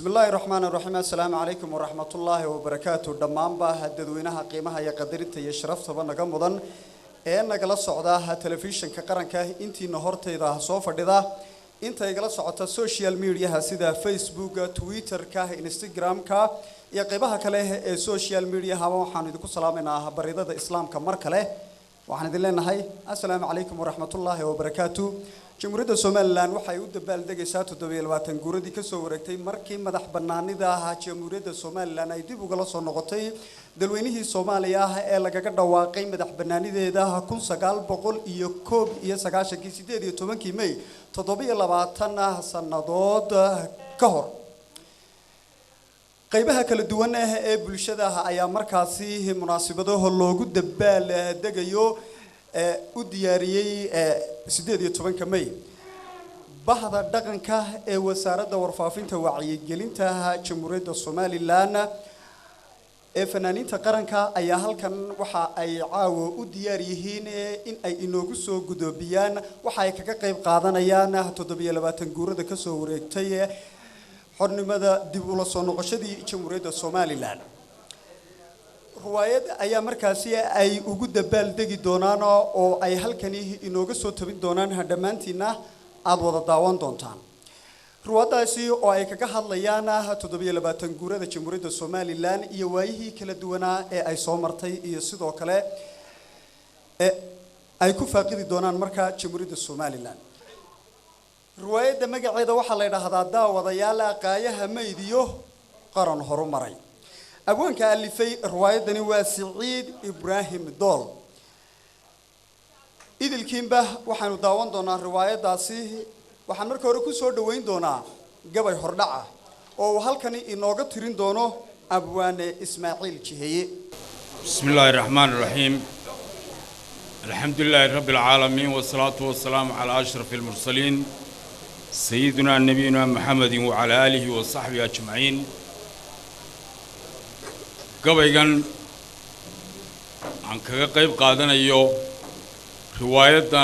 بسم الله الرحمن الرحيم السلام عليكم ورحمة الله وبركاته دمان با هددوينها قيمها يا قدرت يشرف طبعا نجمدن إن جلس صعدها تلفزيون كقرن كه أنتي نهارت إذا صوف ده أنت جلس صعدت السوشيال ميديا هسيدا فيسبوك تويتر كه إنستغرام كه يا قيمها كله السوشيال ميديا هوا حندكوا سلامنا بريدة الإسلام كمر كله وحندلنا هاي السلام عليكم ورحمة الله وبركاته جمهورية سومالان waxay u dabaaldegaysaa 27 guuradii ka soo wareegtay markii madax banaanida ahaa Jamhuuriyadda Soomaaliland ay dib uga soo noqotay dalweynihii Soomaaliya ee lagaga dhawaaqay madax banaanideeda 1998 May 27 sanadood ka hor qaybaha kala duwan ee bulshada ayaa markaasi munaasabadaha loogu dabaaldegayo u diyaariyay 18 May bahda dhaqanka ee wasaaradda warfaafinta wacyigelinta Jamhuuriyadda Soomaaliland ee fanaaniinta qaranka ayaa halkan waxa ay caawo u diyaar yihiin in ay inoogu soo gudoobiyaan waxa ay kaga qayb qaadanayaan 27 guurada ka soo wareegtay xornimada dib u soo noqoshadii Jamhuuriyadda Soomaaliland روايات أيام مركزية أي وجود بالدقي دونانا أو أي هالكني إنوجسو تبي دونان هدمانتنا أضوض الدوان دونتان روايات أسي أو أي كجهل ليانا هتدبي لباتنجورة الجمهورية الصومالي لان يواجه كلا دونا أي صومرتي يصيد وكلا أي كفاقد دونان مركز الجمهورية الصومالي لان روايات دمج عيدا وحلا هذا الدا وضيالا قايها ميديو قرن هرم مري أبوان كألفي رواية دنيا سعيد إبراهيم دول إذا الكيمبه وحنو داون دونا رواية داسي وحنمر كوركو سور دوين دونا جبل هردعة أو هل كان إنوجا ترين دونه أبوان إسماعيل شهي بسم الله الرحمن الرحيم الحمد لله رب العالمين والصلاة والسلام على أشرف المرسلين سيدنا نبينا محمد وعلى آله وصحبه أجمعين gabaygan aan kaga qayb qaadanayo riwaayadda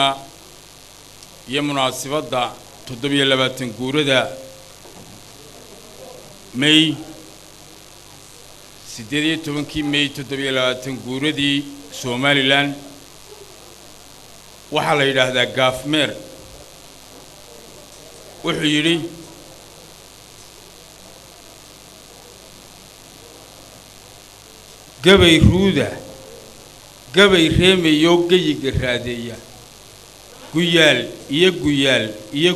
iyo munaasabadda 27 guurada May 18 May 27 guuradii Soomaaliland waxa la yiraahdaa gaafmeer wuxuu yiri gabay ruuda gabay reemayo gayiga raadeeya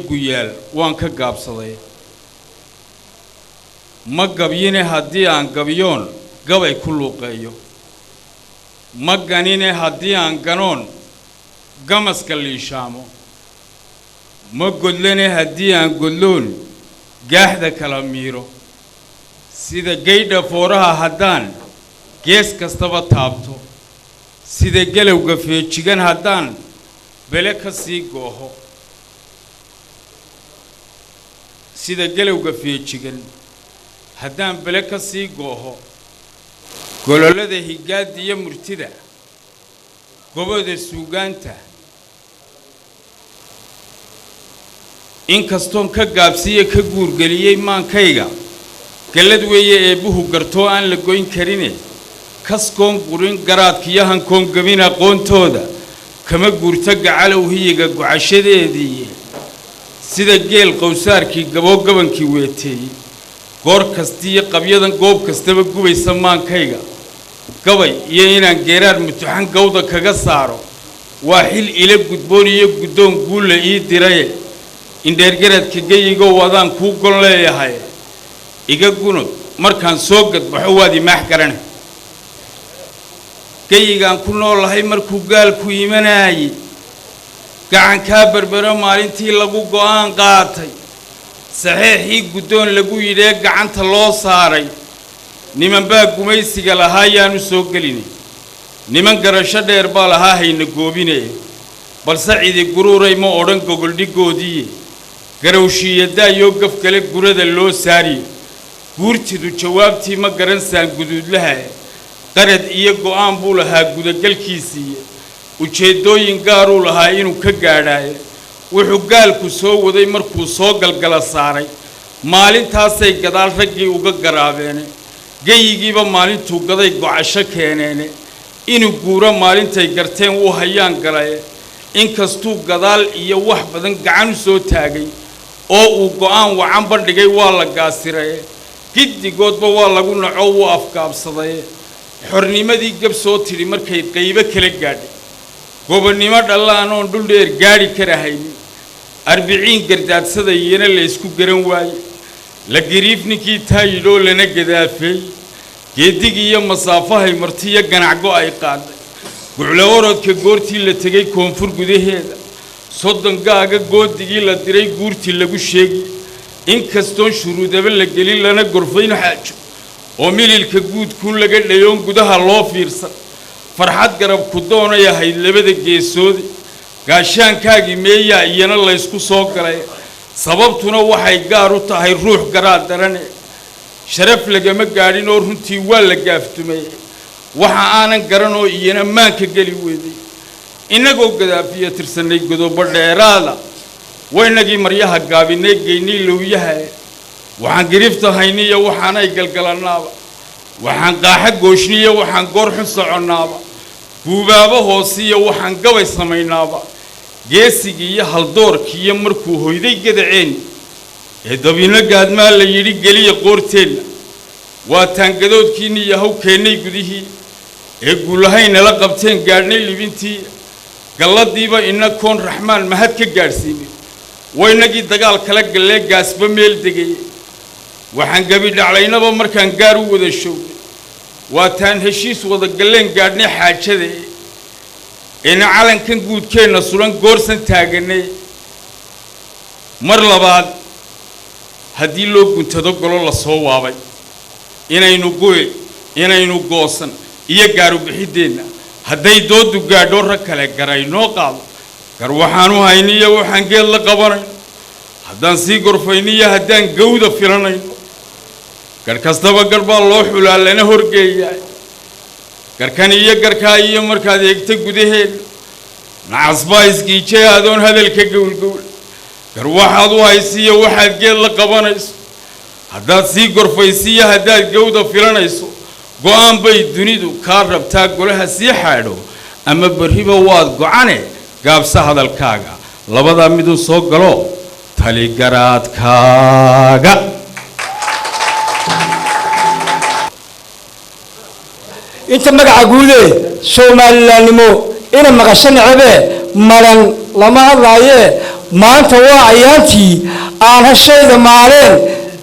guyaal waan ka gaabsaday ma gabyine haddii aan gabyoon gabay ku luuqeeyo ma ganine haddii aan ganoon gamaska liishaamo ma godlane haddii aan godloon gaaxda kala miiro sida gaydha fooraha haddaan gees kastaba taabto sida galowga feejigan haddaan bele ka sii gooho sida galowga feejigan haddaan bele ka sii gooho gololada higaada iyo murtida gobada suugaanta inkastoon ka gaabsiye ka guurgeliyey maankayga galad weeye eebuhu gartoo aan la goyn karine kaskoon gurin garaadkiyo hankoon gabin aqoontooda kama guurta gacalow hiyiga gucashadeedii sida geel qowsaarkii gabogabankii weeteeyey goor kastiyo qabyadan goob kastaba gubaysa maankayga gabay iyo inaan geeraar mutuxan gawda kaga saaro waa xil ila gudboon iyo guddoon guulla ii diray indheergaradka gayigo wadaan kuu gon leeyahay iga gunud markaan soo gadbaxo waadi maax garan gayigaan ku noolahay markuu gaalku imanayay gacan ka barbaro maalintii lagu go'aan qaatay saxiixii guddoon lagu yidhee gacanta loo saaray niman baa gumaysiga lahaa yaanu soo gelinay niman garasho dheer baa lahaa hayna goobinay balse cidi guruuray ma odhan gogoldhigoodii garowshiyadaayo gaf kale gurada loo saariyo guurtidu jawaabtii ma garan saan guduudlaha qarad iyo go'aan buu lahaa gudagalkiisii ujeedooyin gaar uu lahaa inuu ka gaadhaayo wuxuu gaalku soo waday markuu soo galgala saaray maalintaasay gadaal raggii uga garaabeene geyigiiba maalintuu gaday gocasho keeneene inuu guuro maalintay garteen wuu hayaan galaye inkastuu gadaal iyo wax badan gacan u soo taagay oo uu go'aan wacan bandhigay waa la gaasiraye giddigoodba waa lagu naco wuu afkaabsadaye xornimadii gab soo tidhi markay qaybo kala gaadhay gobonnimo dhallaan oon dhul dheer gaadhi karahaynin arbiciin gardaadsadayena la isku garan waaye la gariif ninkii taayidhoo lana gadaafeey geedigii iyo masaafahay martiyo ganacgo ay qaaday guclo orodka goortii la tegay koonfur gudaheeda soddongaaga goodigii la diray guurtii lagu sheegi inkastoon shuruudaba la gelin lana gorfayn xaajo oo mililka guudkuun laga dhayoon gudaha loo fiirsan farxad garab ku doonay ahayd labada geesoode gaashaankaagii meeyaa iyana laysku soo galay sababtuna waxay gaar u tahay ruux garaad darane sharaf lagama gaadhin oo runtii waa la gaaftumay waxa aanan garan oo iyana maanka geli weeday innagoo gadaafiya tirsanay godobo dheeraada waynagii maryaha gaabinay geynay lowyaha waxaan girifta hayniyo waxaanay galgalanaaba waxaan qaaxa gooshniyo waxaan goor xun soconnaaba guubaabo hoosiyo waxaan gabay samaynaaba geesigii iyo haldoorkiiyo markuu hoyday gadaceen ee dabino gaadmaa la yidhi geliya qoorteenna waa taangadoodkiinni iyo hawkeennay gudihii ee guulahaynala qabteen gaadhnay libintii galladiiba inakoon raxmaan mahad ka gaadhsiinay waynagii dagaal kala gallee gaasba meel degay waxaan gabi dhaclaynaba markaan gaar u wada shoognay waa taan heshiis wada galleen gaadhnay xaajada ina calankan guudkeenna sulan goorsan taaganay mar labaad haddii loo guntado golo la soo waabay inaynu go'e inaynu goosan iyo gaaru bixideenna hadday doodu gaadho rag kale garay noo qaado gar waxaan u hayniyo waxaan geed la qabanayno haddaan sii gorfayniyo haddaan gawda filanayno gar kastaba gar baa loo xulaa lana horgeeyaa garkan iyo garkaa iyo markaad eegta gudaheeda nacasbaa isgiijay adoon hadalka gowlgowl gar waxaad u haysiiyo waxaad geed la qabanayso haddaad sii gorfaysiiyo haddaad gawda filanayso go'aan bay dunidu kaa rabtaa golaha sii xaadho ama barriba waad gocane gaabsa hadalkaaga labadaa miduu soo galo taligaraadkaaga inta magaca guude Soomaalilaannimo ina maqasho nacabe malan lama hadlaaye maanta waa ayaantii aan hashayda maaleen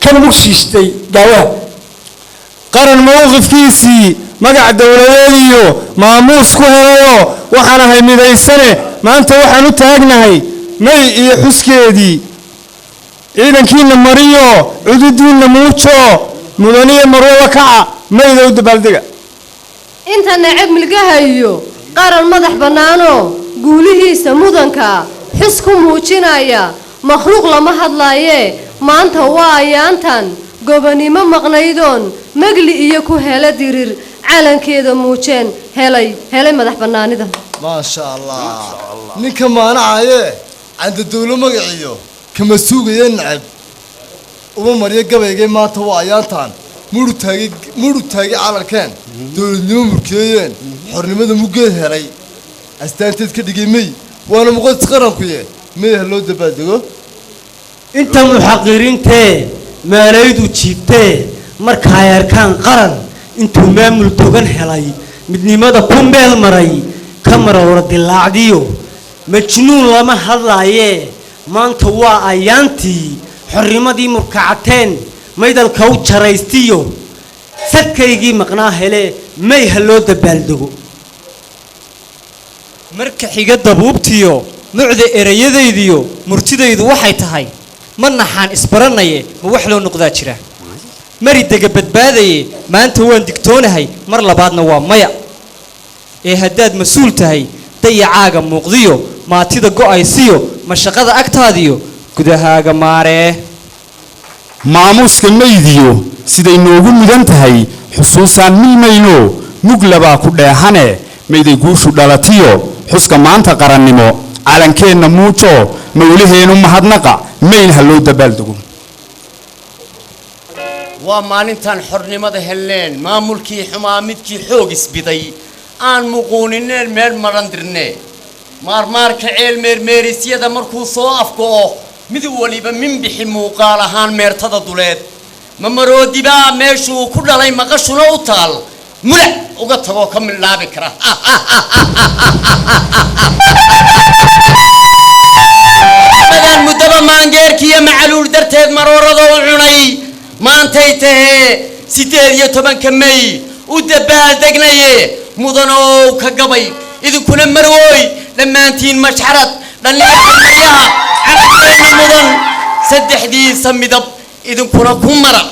ka mugsiistay daawaha qaran mowqifkiisii magac dawladeediyo maamuus ku helayo waxaan ahay midaysane maanta waxaan u taagnahay may iyo xuskeedii ciidankiina mariyo cududiina muujo mudaniye marwada kaca mayda u dabaaldega inta nacab milgahayo qaran madax bannaano guulihiisa mudanka xis ku muujinaya makhluuq lama hadlaaye maanta waa ayaantan gobonnimo maqnaydoon magli iyo ku hela dirir calankeeda muujeen helay madax bannaanida ما شاء الله ninka maanacaye canda dawlo magaciyo kama suugayeen nacab uma mariyo gabaygay maanta waa ayaantan muru taagi calankan dawladnimo murkeeyeen xornimada mugeed helay astaanteed ka dhigay may waana muqaddas qaranku yee may loo dabaaldego inta muxaqiriintee maalaydu jiibtee marka ay arkaan qaran intuu maamul togan helay midnimada ku meel maray kamara wara dilaacdiyo majnuun lama hadlaaye maanta waa ayaantii xornimadii murkacateen maydalka u jaraystiyo sadkaygii maqnaa hele may loo dabaaldego marka xiga dabuubtiyo mucda erayadaydiyo murtidaydu waxay tahay ma naxaan isbaranaye ma wax loo noqdaa jira mari dega badbaadaye maanta waan digtoonahay mar labaadna waa maya ee haddaad mas-uul tahay dayacaaga muuqdiyo maatida go'aysiyo mashaqada agtaadiyo gudahaaga maaree maamuuska maydiyo siday noogu mudan tahay xusuusaan milmayno muglabaa ku dheehane mayday guushu dhalatiyo xuska maanta qarannimo calankeenna muujo mawlaheenu mahadnaqa mayn ha loo dabaaldego ومالنتان حرنمada heleen maamulkii xumaa midkii xoog isbiday aan muquunineen meel marandirnee maarmaarka ceel meermeerisyada markuu soo afkoo mid waliba min bixi muuqaal ahaan meertada duleed ma maroodiba meeshuu ku dhalay maqashuna u taal mulac uga tago ka milaabi kara badan mudaba maangeerkiya macaluul darteed maroorada u cunay maantay tahay 18 May u dabaaldegnaye mudanow ka gabay idinkuna marwooy dhammaantiin mashxarad dhalinyarada carabteena mudan saddexdiisa midab idinkuna ku mara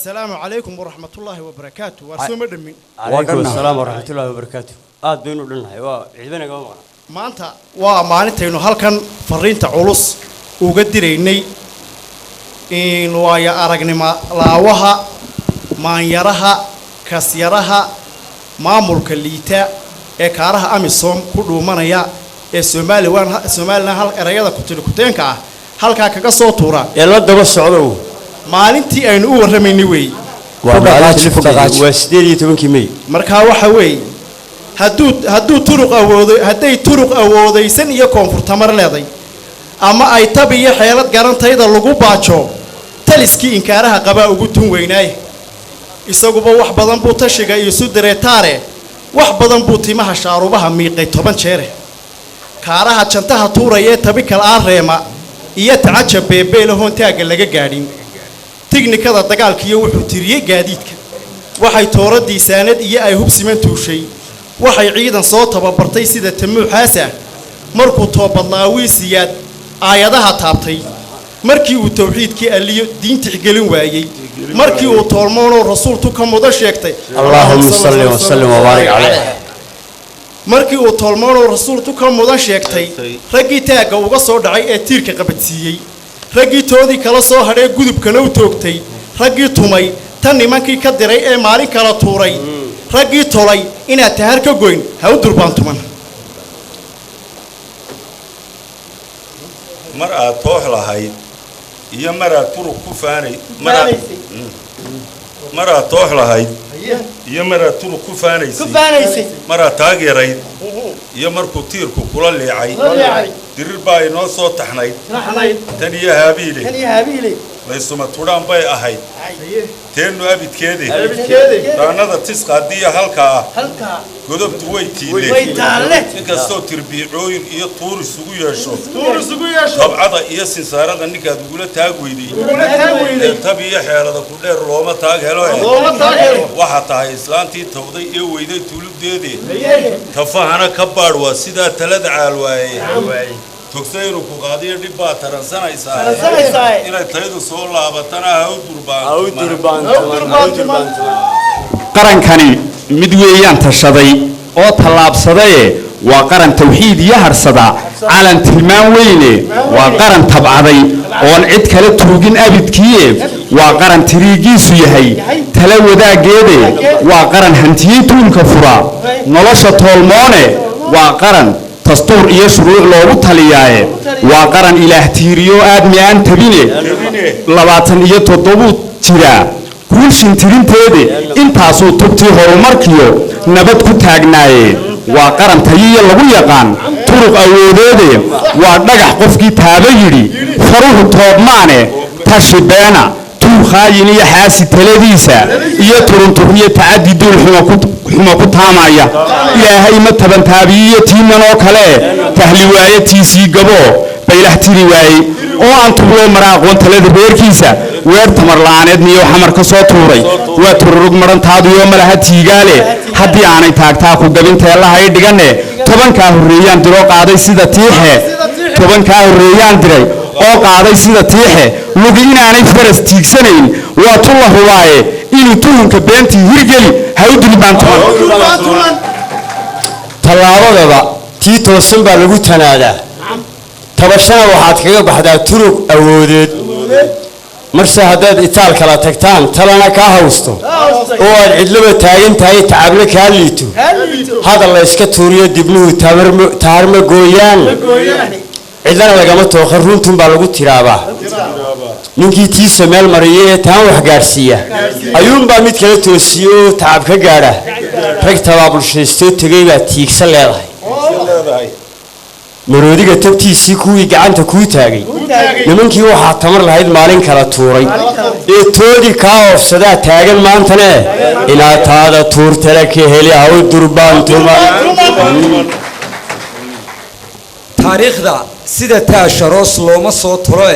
السلام عليكم ورحمة الله وبركاته ورسوم الدمين عليكم السلام ورحمة الله وبركاته بينو لنا وعيدنا قوما ما أنت ومعناته إنه هل كان فرينت علوس وقدريني إن ويا أرجني ما لاوها ما يراها كسيرها ما ملك الليتا إكارها أميسوم كله منايا السومالي وان السومالنا هل رياضة كتير كا هل كا صوتورا يلا دبوا السعودو maalintii aynu u warramaynay weey وسديري تبنكي مي marka waxa weey hadduu turuq awoodo haday turuq awoodaysan iyo koonfurtamar leeday ama ay tabiyo xeelad garantayda lagu baajo taliskii inkaaraha qaba ugu tun weynaay isaguba wax badan buu tashiga iyo sudareetaare wax badan buu timaha shaarubaha miiqay 10 jeer kaaraha jantaha tuurayee tabi kala areema iyo tacajab beebeel hoontaaga laga gaadhin tiknikada dagaalkiyo wuxuu tiriyay gaadiidka waxay tooradii saanad iyo ay hubsiman tuushay waxay ciidan soo tababartay sida tamuuxaasa markuu toobadlaawiisiyaad aayadaha taabtay markii uu tawxiidkii aliyo diinta xgelin waayay markii uu toolmoono rasuulku ka mudo sheegtay Allahumma salli wa sallim wa barik alayhi markii uu toolmoono rasuulku ka mudo sheegtay ragii taaga uga soo dhacay ee tiirka qabadsiiyay ragii toodii kala soo hadhay gudubkana u toogtay ragii tumay tan nimankii ka diray ee maalin kala tuuray ragii tolay inaad tahar ka goyn ha u durbaan tuman mar aad toox lahayd iyo mar aad turuq ku faanay mar aad toox lahayd iyo mar aad turuq ku faanaysay mar aad taageerayd iyo markuu tiirku kula leecay dirir baa inoo soo taxnayd tan iyo haabiile laysuma tudhaan bay ahayd teenu abidkeedii daanada tisqaadiya halkaa godobtu way tiile inkastoo tirbiicooyin iyo tuur isugu yeesho tabcada iyo sinsaarada ninkaad ugula taag weyday tab iyo xeelada ku dheer looma taag helo waxaa tahay islaantii tawday ee weyday tuulubdeedii tafahana ka baadh waa sidaa talada caal waaye togsayru ku qaadiyo dhib baa taransanaysaa inay tayadu soo laabatana ha u durbaan qarankani mid weeyaan tashaday oo tallaabsadaye waa qaran tawxiid iyo harsada calan tilmaan weyne waa qaran tabcaday oon cid kale tuugin abidkiiye waa qaran tiriigiisu yahay tala wadaageede waa qaran hantiyey tuulka fura nolosha toolmoone waa qaran dastuur iyo shuruuc loogu taliyaaye waa qaran ilaah tiiriyo aadmi aan tabine 27 jira guulshin tirinteede intaasuu tubtii horumarkiyo nabad ku taagnaaye waa qaran tayiya lagu yaqaan turuq awoodeede waa dhagax qofkii taaba yidhi faruhu toobmaane tashi beena tuur khaayin iyo xaasi taladiisa iyo turunturiyo tacaddi duul xumo ku taamaya ilaahay ma tabantaabiyo tiiman oo kale tahli waayatiisii gabo baylah tiri waayey oo aan tuulo mara aqoon talada beerkiisa weer tamar la'aaneed niyo xamar ka soo tuuray waa tururug marantaadu iyo malaha tiigaale haddii aanay taagtaa ku gabintee lahay dhigane 10 horreeyaan diro qaaday sida tiixe 10 horreeyaan diray oo qaaday sida tiixe lugi inaanay faras tiigsanayn waa tulla hubaaye inuu tuhunka beentii hirgeli ha u durbaan tuman tallaabadaba tii toosan baa lagu tanaadaa tabashana waxaad kaga baxdaa turuq awoodeed marse haddaad itaal kala tagtaan talana kaa hawsto oo aad cidlaba taagan tahay tacabna kaa liito hadal la iska tuuriyo dibnuhu taharma gooyaan cidlana lagama tooqa runtun baa lagu tiraabaa ninkii tiisa meel mariya ee taan wax gaadhsiiya ayuunbaa mid kala toosiyo oo tacab ka gaadha rag tabaabulshaystoo tegay baa tiigsa leedahay maroodiga tabtiisii kuwii gacanta kuu taagay nimankii waxaa tamar lahayd maalin kala tuuray ee toodii kaa oofsadaa taagan maantane inaad taada tuurtale ka heli ha u durbaan tuman taariikhda sida taasharoos looma soo tolo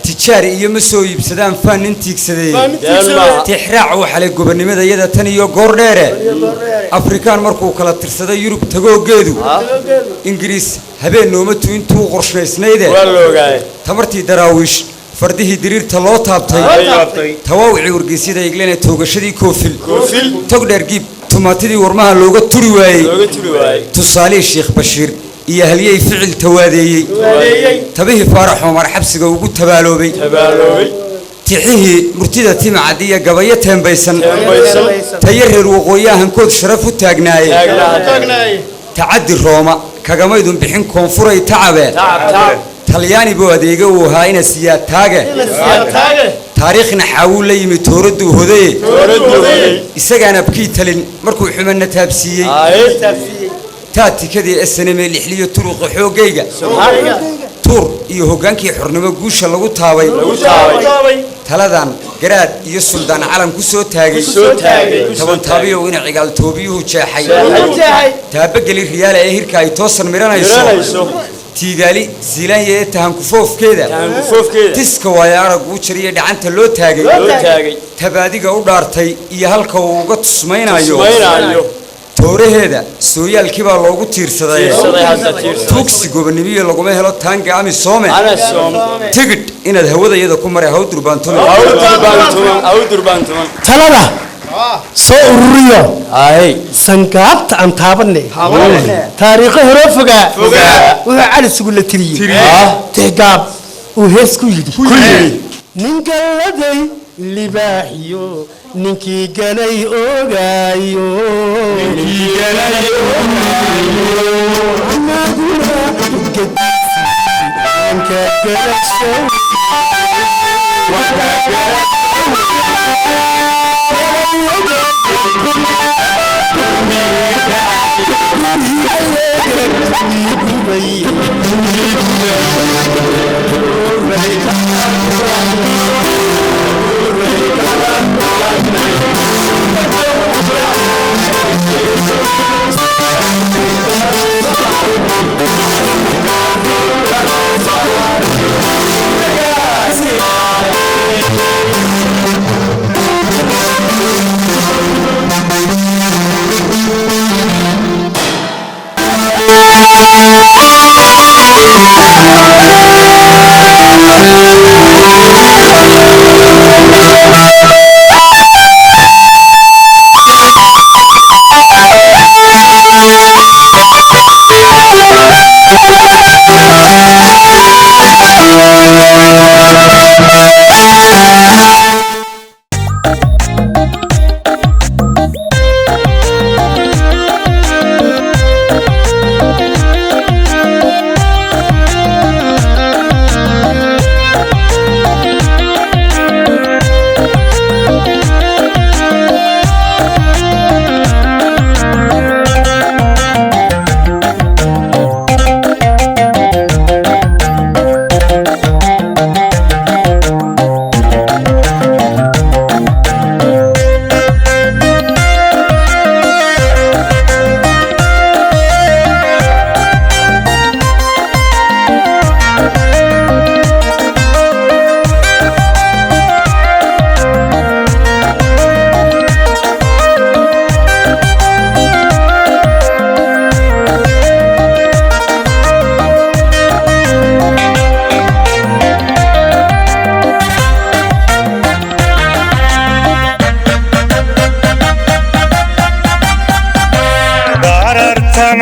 tijaar iyo ma soo iibsadaan faanin tiigsadeen tixraac waxa la gobonimada iyada tan iyo goor dheere afrikaan markuu kala tirsaday yurub tagoogeedu ingiriis habeen nooma tuintuu qorshaysnayde tamartii daraawiish fardihii diriirta loo taabtay tawaawicii wargeysyada eglena toogashadii koofil tog dheer giib tumaatidii warmaha looga turi waayey tusaalihii sheekh bashiir iyo halyey ficil tawaadeeyey tabihii faarax cumar xabsiga ugu tabaaloobay tixihii murtida timacad iyo gabayo teembaysan tayo reer waqooyiahankood sharaf u taagnaaye tacaddi rooma kagamaydun bixin koonfuray tacabe talyaani buu adeega uu ahaa ina siyaad taage taariikhna xaawuu la yimi tooraduu hodaye isagaan abkii talin markuu xumana taabsiiyey taatikadii snme lixliyo turuqa xoogayga tuur iyo hoggaankii xornimo guusha lagu taabay taladan garaad iyo suldaan calan ku soo taagay toban taabiyow ina cigaaltoobiyuhu jeexay taabageli riyaala ee hirka ay toosan miranayso tiigaali siilaanya ee tahankufoofkeeda tiska waayo arag uu jariyo dhacanta loo taagay tabaadiga u dhaartay iyo halka uu uga tusmaynayo tooraheeda sooyaalkii baa loogu tiirsaday tuugsi gobonimiyo laguma helo taanga ami soome tigidh inaad hawada iyada ku maray haw durbaantuman talada soo ururiyo sangaabta aan taabanne taariikho hore fogaa wuxuu cali sugu la tiriyey tegaab uu hees ku yidhi nin galladay libaaxiyo ninkii ganay ogaayo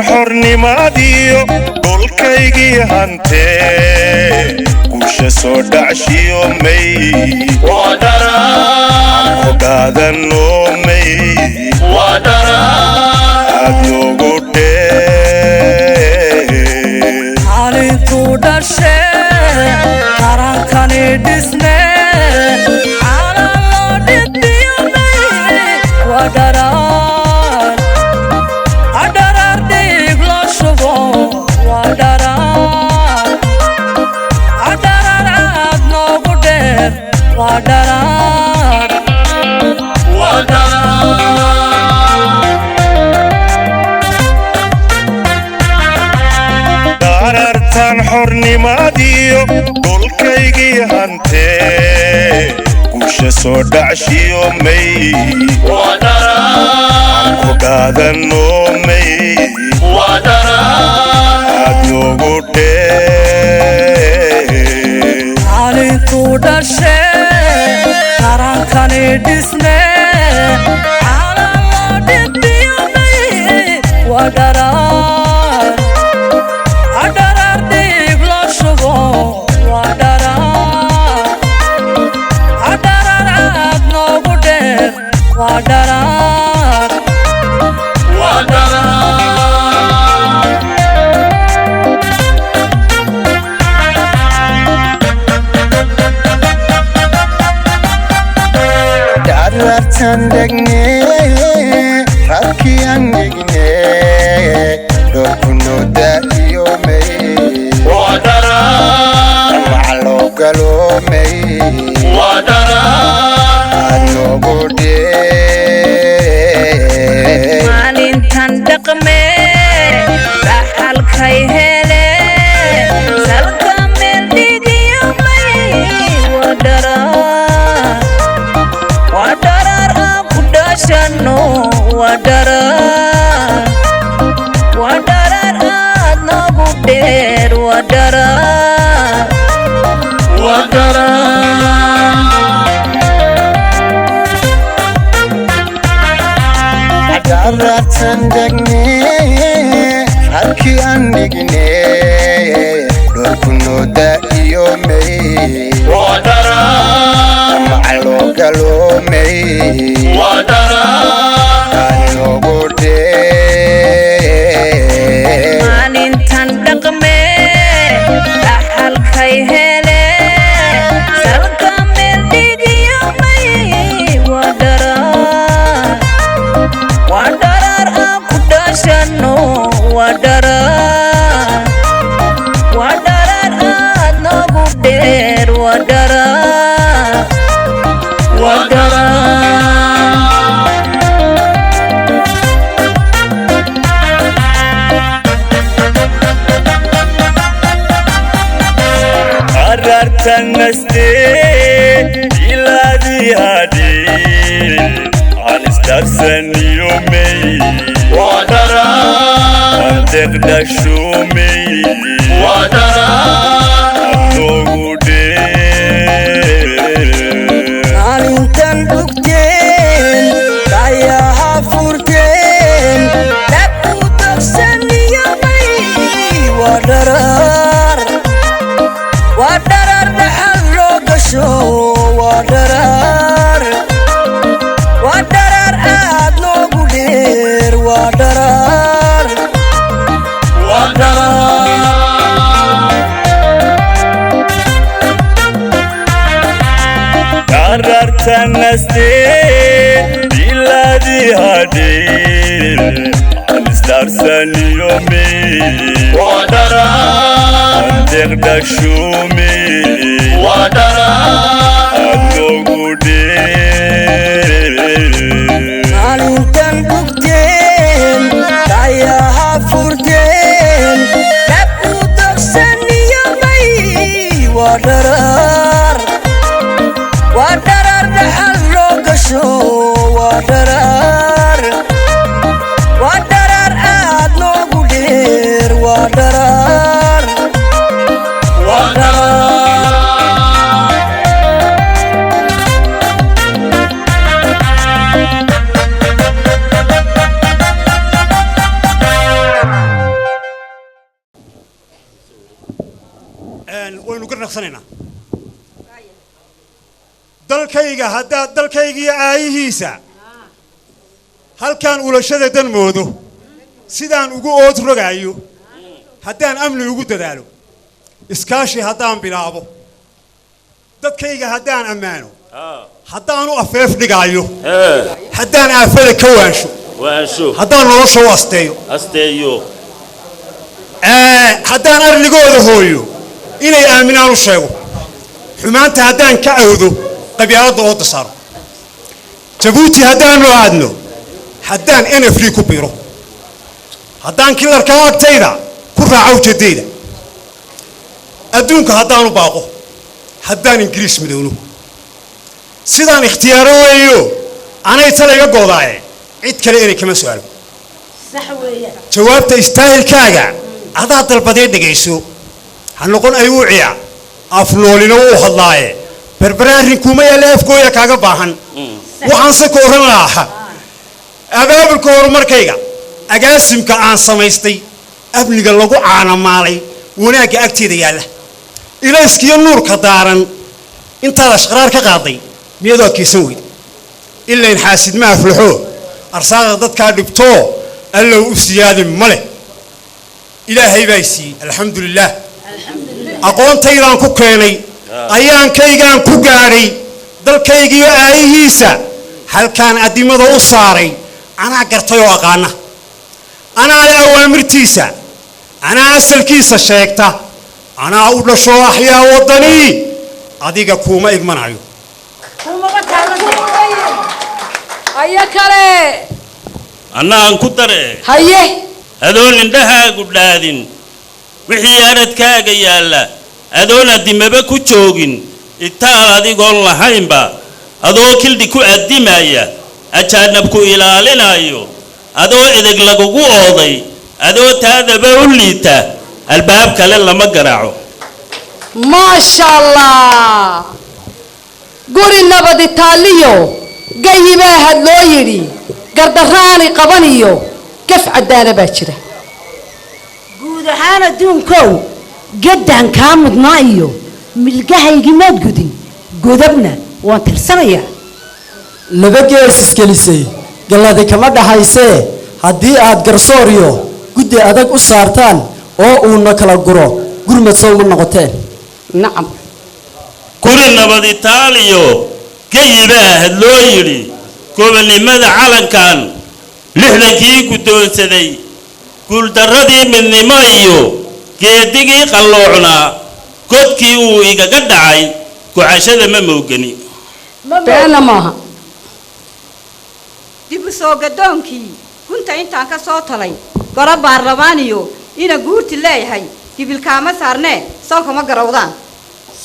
xornimadiyo dhulkaygii hantee gusha soo dhacshiyo may ogaadanoo may aad noogu dhee maalintuu dhashe qarankani dhisne calan loo dhidbiyonay waa dharaan adharar dhiig loo shubo waa dharaan adharar aad noogu dheer waa dharaan darartan xornimadiyo dhulkaygii hantee gusha soo dhacshiyo may ogaadanoo may aad noogu dhee maalintuu dhashee qarankani dhisne calan loo dhidiyamay waa dharaar dhiig loo shubo waa dharaar caad noogu dheer waa dharaar Darartan degne, rakian degne, dokuno da iyo mei. Wadara, malo galo mei. Wadara, ano gode. Maalintan dhaqme, dhaxalkay hele, salka meel dhigiyo may. Wadara. Wadarar aku dashano wadarar ad nagu der wadarar Darartan degne, rakian degne, dokuno da iyo mei. Wadara, malo galo mei. Wadara, ano gode. maalintan dhaqme dhaxalkay hele salka meel dhigiyo may wadarar aku dashano wadarar ad nagu dheer wadarar Arartan naste iladi hadi Alistarsan yomei Wadara Antek dashumei Wadara Anogude maalintan dhugteen dhayaha furteen dhab u dogsaniyamay wadarar dhaxal loo gasho wadarar aad noogu dheer wadarar Arartan naste iladi hadi Alistarsan yomei Wadara Antek dashumei Wadara Anogude maalintan dhugteen dhayaha furteen dhab u dogsaniyamay wadarar dhaxal loo gasho wadarar aad noogu dheer wadarar waynu ka naqsanaynaa dalkayga haddaad dalkaygiiyo aayihiisa halkaan ulashada dan moodo sidaan ugu ood rogaayo haddaan amni ugu dadaalo iskaashi haddaan bilaabo dadkayga haddaan ammaano haddaanu afeef dhigaayo haddaan aafada ka waansho haddaan nolosha u asteeyo haddaan arligooda hooyo inay aaminaan u sheego xumaanta haddaan ka awdo qabyaaladda oo dasaaro jabuuti haddaanu aadno haddaan NFD ku biro haddaan kilarka agtayda ku raaco ujeedayda adduunka haddaanu baaqo haddaan ingiriis midowno sidaan ikhtiyaaro weeyo anay tala iga goodaaye cid kale inay kama su'aalo jawaabta istaahilkaaga adaa dalbadee dhegayso ha noqon ayuuciya afloolina wuu hadlaaye berberaarin kuma yaalla afkooya kaaga baahan waxaan se ka oran lahaa abaabulka horumarkayga agaasimka aan samaystay amniga lagu caanamaalay wanaagga agteeda yaalla ilayskiyo nuurka daaran intaad ashqaraar ka qaaday miyadoo adkaysan weyd ilayn xaasid ma aflaxo arsaaqda dadkaa dhibtoo allow u siyaadin ma leh ilaahay baa siiyey alxamdulilaah aqoontaydaan ku keenay ayaankaygaan ku gaadhay dalkaygiyo aayihiisa halkaan addimada u saaray anaa gartay oo aqaana anaa le awaamirtiisa anaa asalkiisa sheegta anaa u dhasho axyaa waddanii adiga kuuma igmanayo haye kale annaan ku dare haye adoon indhahaagu dhaadin wixii aradkaaga yaalla adoon addimaba ku joogin itaal adigoon lahaynba adoo kildhi ku addimaya ajaanabku ilaalinayo adoo edeg lagugu ooday adoo taadaba u liita albaab kale lama garaaco maasha allah guri nabad itaaliyo gayibaa had loo yidhi gardaraani qabaniyo gaf caddaana baa jira guud ahaan adduunkow gaddaan kaa mudnaa iyo milgahaygii maad gudin godabna waan tirsanayaa laba gees isgelisay galladi kama dhaxaysee haddii aad garsooriyo guddi adag u saartaan oo uuna kala guro gurmad sow ma noqoteen nacam guri nabad itaaliyo gayibaa had loo yidhi gobonnimada calankan lixdankii guddoonsaday guuldarradii midnimo iyo geedigii qalloocnaa godkii uu igaga dhacay gocashada ma moogani beena maaha dib u soo gadoonkii gunta intaan ka soo talay goro baarlamaaniyo ina guurti leeyahay gibilkaama saarnee soonkama garawdaan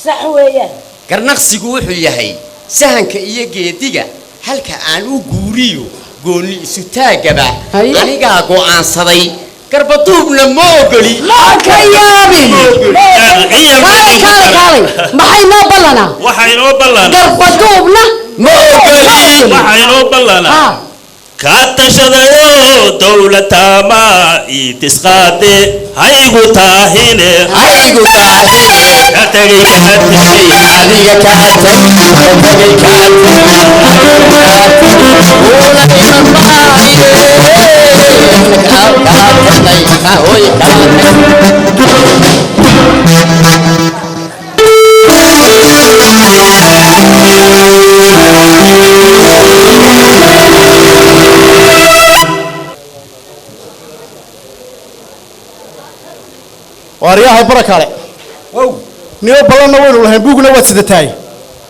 sax weeyaan garnaqsigu wuxuu yahay sahanka iyo geediga halka aan u guuriyo goonni isu taagaba anigaa go'aansaday garbaduubna ma ogoli ma ka yaabin maxay noo ballanaa waxay noo ballanaa garbaduubna ma ogoli waxay noo ballanaa kaa tashadayoo dowlataama itisqaade haygu taahine haygu taahine ka tegay adiga ka atay ka tegay ka وارياها بركة واو نيو بلنا وين ولا بوقنا واتسدتاي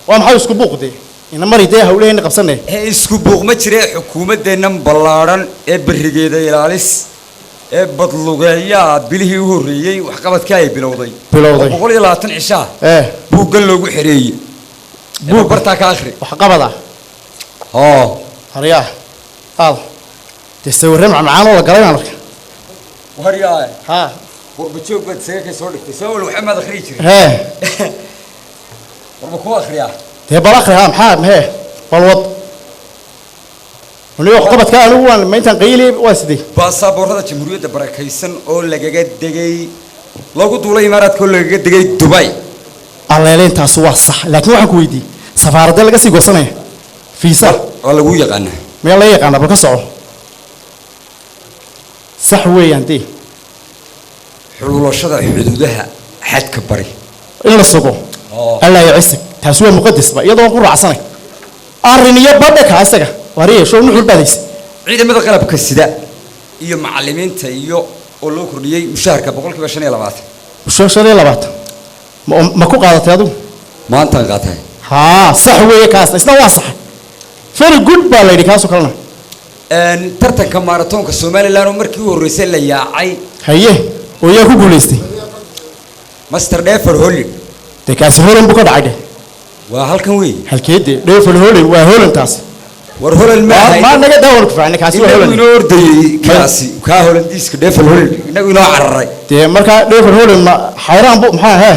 ومحاول اسكو بوق دي إن مري ده هؤلاء اللي قبسنا isku buuq ma jira xukuumadeennan ballaaran ee barigeeda ilaalis ee badlugeeya bilihii u horeeyay wax qabadka ay bilowday 120 cisha buuggan loogu xireeyay buug barta ka akhri wax qabada haryaa qaad tistawirram macaan oo la galay marka haryaa ha وبتشوف بتسيك صورك تسوي وحمد أخري شيء. وربكوا أخريا. ده بالآخر ها محام هي بالوض. وليه حكومة كانوا هو ما ينتقيلي واسدي. باسابور هذا جمهورية بركيسن أول لقيت دقي لو قلت ولا إمارات كل لقيت دقي دبي. الله يلين تاسوا صح لكن واحد كويدي سفارة ده لقى سيقول سنة فيسا. والله ويا قنا. ما يلا يقنا بكسره. صح ويا أنتي. حلولشada xuduudaha xadka bari in la sugo alla yacisib taas waa muqaddas ba iyadoo ku raacsanay ariniyo badda ka asaga wariye soo nuxul badis ciidamada qalabka sida iyo macallimiinta iyo oo loo kordhiyay mushaharka 25%. mushaharka 25 ma ku qaadatay adu maanta qaatay ha sax weeye kaas isna waa sax very good baa la yidhi kaasoo kalena tartanka marathonka Soomaaliland oo markii uu horeysay la yaacay haye oo yaa ku guuleystay master Defer Holland de kaas Holland buu ka dhacay waa halkan weey halkeed Defer Holland waa Holland taas war Holland ma naga dawr ku fiicnay kaas waa Holland inuu orday kaasi ka Hollandiiska Defer Holland inagu inoo cararay de marka Defer Holland ma xayraan buu maxaa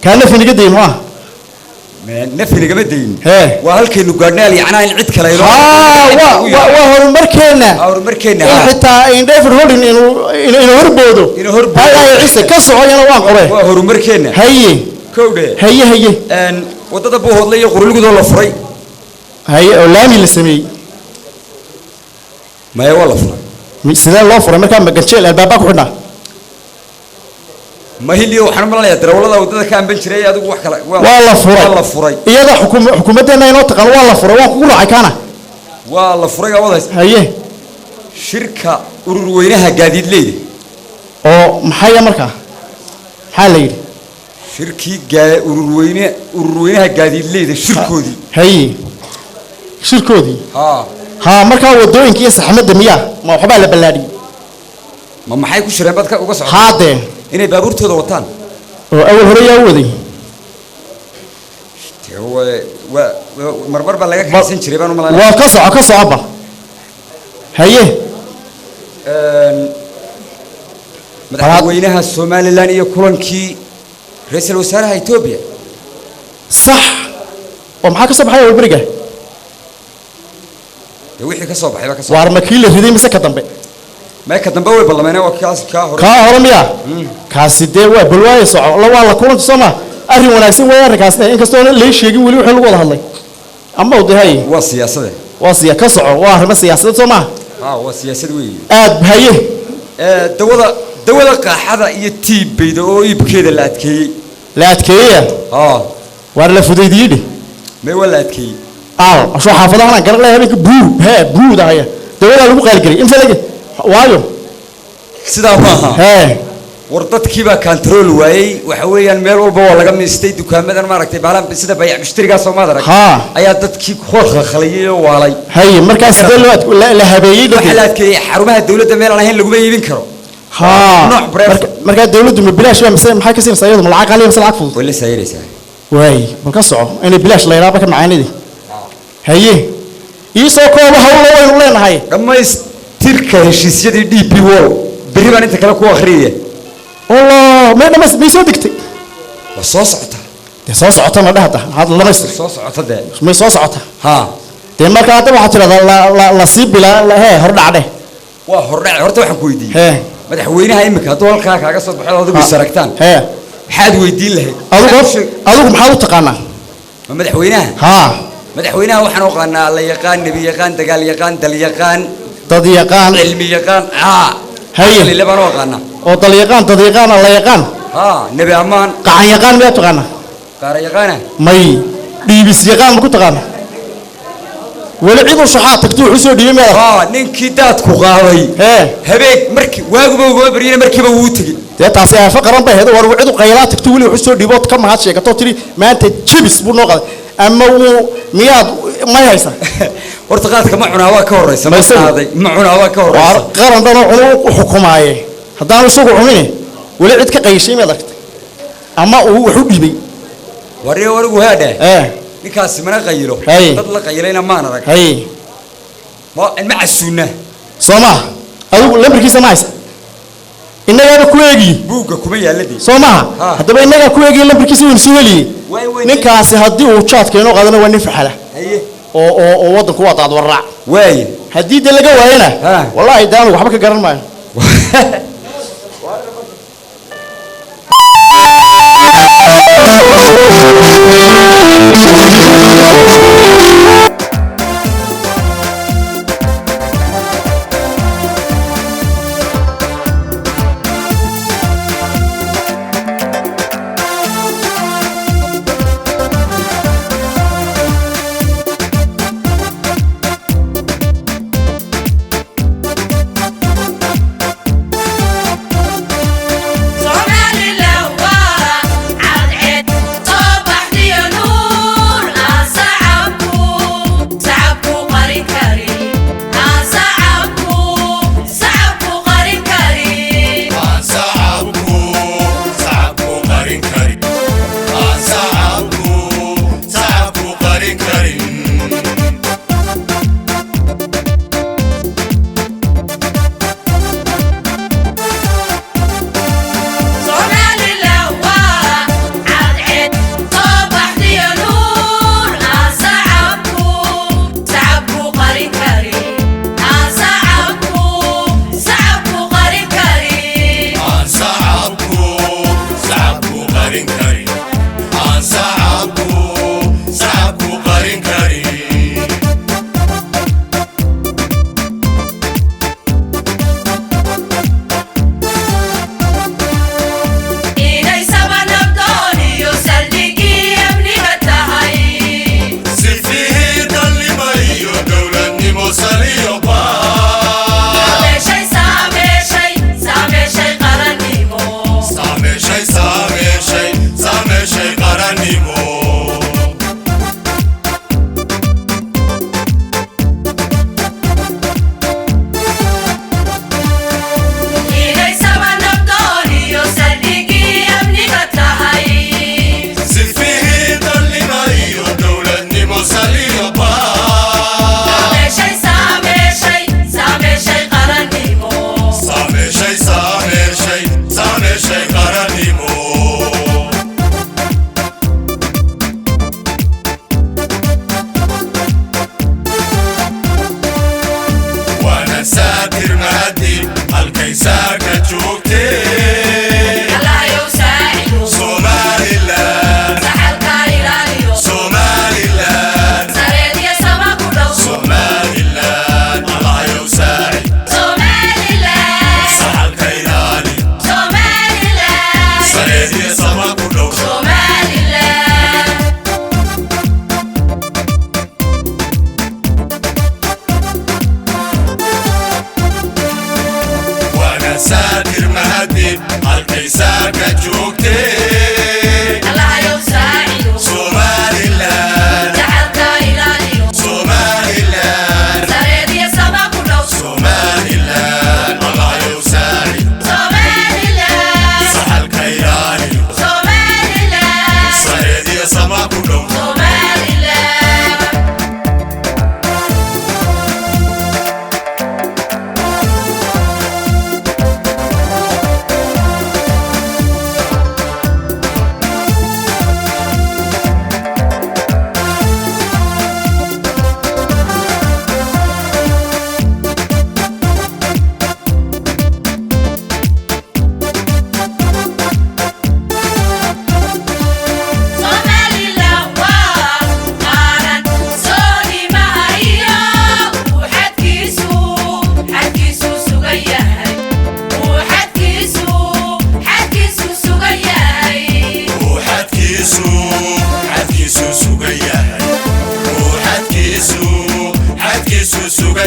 كان نفي نقدي معاه نفي نقدي دين هي وهالكي نقعدنا لي أنا العد كلا يروح وهو مركنا حتى إن دافر هولين إنه هربودو هاي عيسى كسر أنا وان قريه وهو مركنا هي كوده هي أن وده بوه الله يقول لك ده فري هي أولامي اللي سمي ما هي ولا فري سيدا الله فري ما كان بقتشيل البابا كحنا ما هي اللي هو حرم الله يدري والله وده كان بنشري هذا وحكلا والله فري إيه ده حكومتنا ينطق والله فري وكله عكانه والله فري والله هي شركة أروينها جديد ليه أو محيا مركا حالي شركة أروينها جديد ليه الشركة دي هي شركة دي ها مركا ودوين كيس حمد مياه ما حبا لبلادي ما محي كل شرين بدك وقص هذا إني بابور تود وطن أول هرية أودي هو مرمر بلغك حسين شريبان وملا وكسر أبا هي مدحوينها الصومالي لان يكون كي رئيس الوزراء إثيوبيا صح ومحاك صباح هاي والبرقة يوحي كصباح يبقى كصباح وارمكيل الهدي مسك دمبي ما كدم بوي بالله ما أنا وكاس كهر كهرميا كاسيدة وبلواي صع الله والله كون تصنع أهل وناسين ويا كاسنا إن كستون ليش يجي ولي حلو والله الله أما ودي هاي وسياسة وسيا كسع وارم سياسة تصنع وسياسة وي هاي دولة قاحدة يتيب بيدو يبكيد لا أتكي ولا فديدي ما ولا أتكي شو حافظها أنا قال لها هيك برو ده هي دولة لو قال كري إنفلك وايو سيدا ما ورطت كيبا كنترول واي وحويا ميل والبا ولا قمي ستيد وكامدان ما ركتي بعلم سيدا بيع مشتري سو ما درك ايا ددكي خول خليي والي هي markaas dawlad la habeeyay waxlaadkii xarumaha dawladda meel aan ahayn lagu iibin karo marka dawladdu ma bilaash waa maxay ka siinaysaa iyadu lacag qaliin mise lacag fudud wala sayraysaa way marka soco in bilaash la yiraahdo ka macaanidi haye isoo kooba hawlo waynu leenahay dhamaystirka heshiisyadii DP Wall bari baan inta kale ku akhriye والله ما نمس بيسود كتير وصوص عطها صوص عطها ما ده هذا الله يستر صوص عطها ده ما صوص عطها تما كاتب واحد لا صيب لا هي هرد عليه هرد waxaan ku weydiiyay madaxweynaha imika haduu halka kaaga soo baxay adigu saragtaan xad weydiin lahayd adigu maxaa u taqaanaa madaxweynaha waxaan u qanaa la yaqaan nabi yaqaan dagaal yaqaan dal yaqaan dad yaqaan cilmi yaqaan هي اللي بنو قانا او طليقان تضيقان الله يقان نبي امان قاعن يقان ما تقانا قار يقانا مي ديبس يقان ما تقانا ولا عيدو شحات تكتو حسو ديبي ميل نينكي دادكو قاوي هبيك مركي واغو برينا مركبه وو تغي taasi ay faqran bay heedo war wicidu qaylaad tagto wali wuxuu soo dhibood ka mahad sheegato tiri maanta jibis buu noo qaday ama uu miyaad ma haysa horta qaadka ma cunaa waa ka horeysa ma qaaday ma cunaa waa ka horeysa qaran dano cunu u xukumaaye hadaan isugu cunine wali cid ka qayshay ma dagtay ama uu wuxuu dhibay warigu haada ninkaas mana qaylo dad la qaylayna ma arag ma asuna soma adigu lambarkiisa ma haysa inaga ku eegi buuga kuma yaaladii Soomaa hadaba inaga ku eegi lambarkiisa weyn soo heliyay ninkaasi hadii uu chat keeno qadana waa nin faxala oo wadanku waa daad waraac way hadii de laga waayana wallahi daan waxba ka garan maayo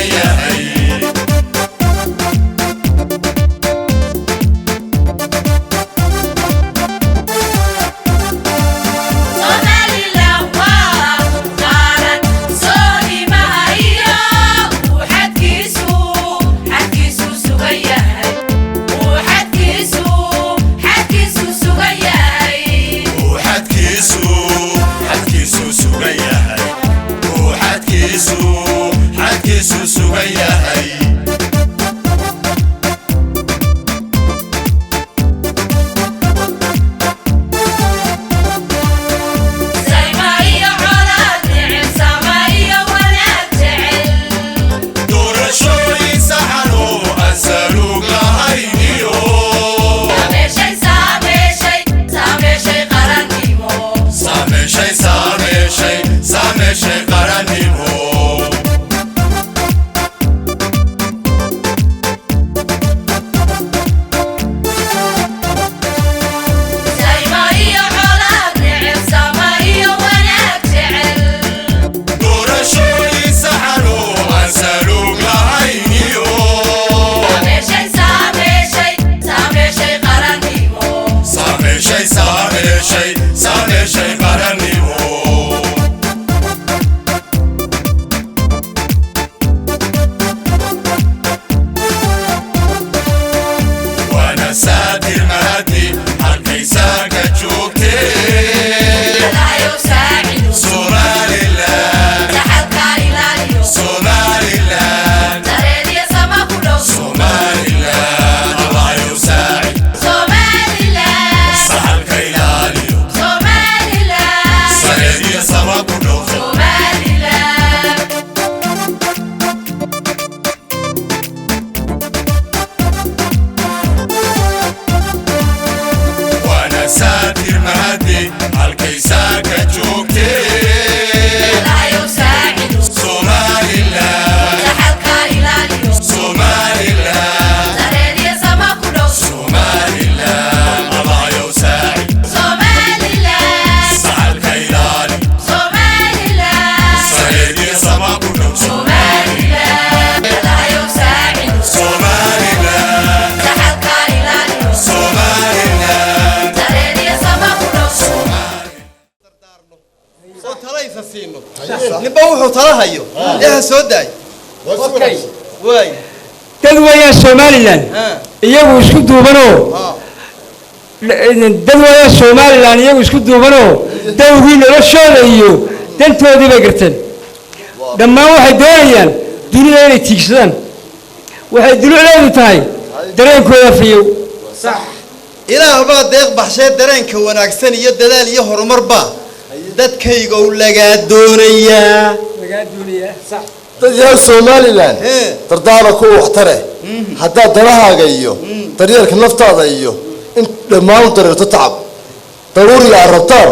سجيهي dadwaya Somaliland iyagu isku duubano dadwaya Somaliland iyagu isku duubano dawgii noloshooda iyo dantoodii bay garteen dhammaan waxay doonayaan dunida inay tiigsadaan waxay dulucdeedu tahay dareenkooda fiyow sax ilaah baa deeq baxshay dareenka wanaagsan iyo dadaal iyo horumarba dadkayga uu laga doonayaa sax dadyaal Somaliland dardaara ku waxtare hadda dalahaaga iyo daryeelka naftaada iyo in dhammaan dareerto tacab daruuriga arabtaan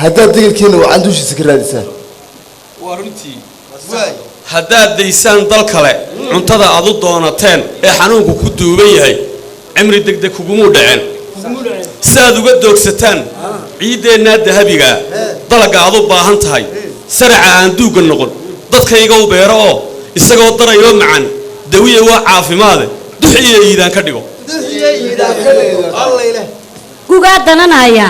hadda digilkiina waa candushiisa ka raadisaan waa runtii haddaad daysaan dal kale cuntada aad u doonateen ee xanuunku ku duuban yahay cimri degdeg kugumuu dhaceen si aad uga doogsataan ciideennaa dahabiga dalaga aad u baahan tahay saraca aan duugga noqon dadkayga u beero oo isagoo darayoo macan dawiye waa caafimaade duxiyo iidaan ka dhigo gugaa dananaya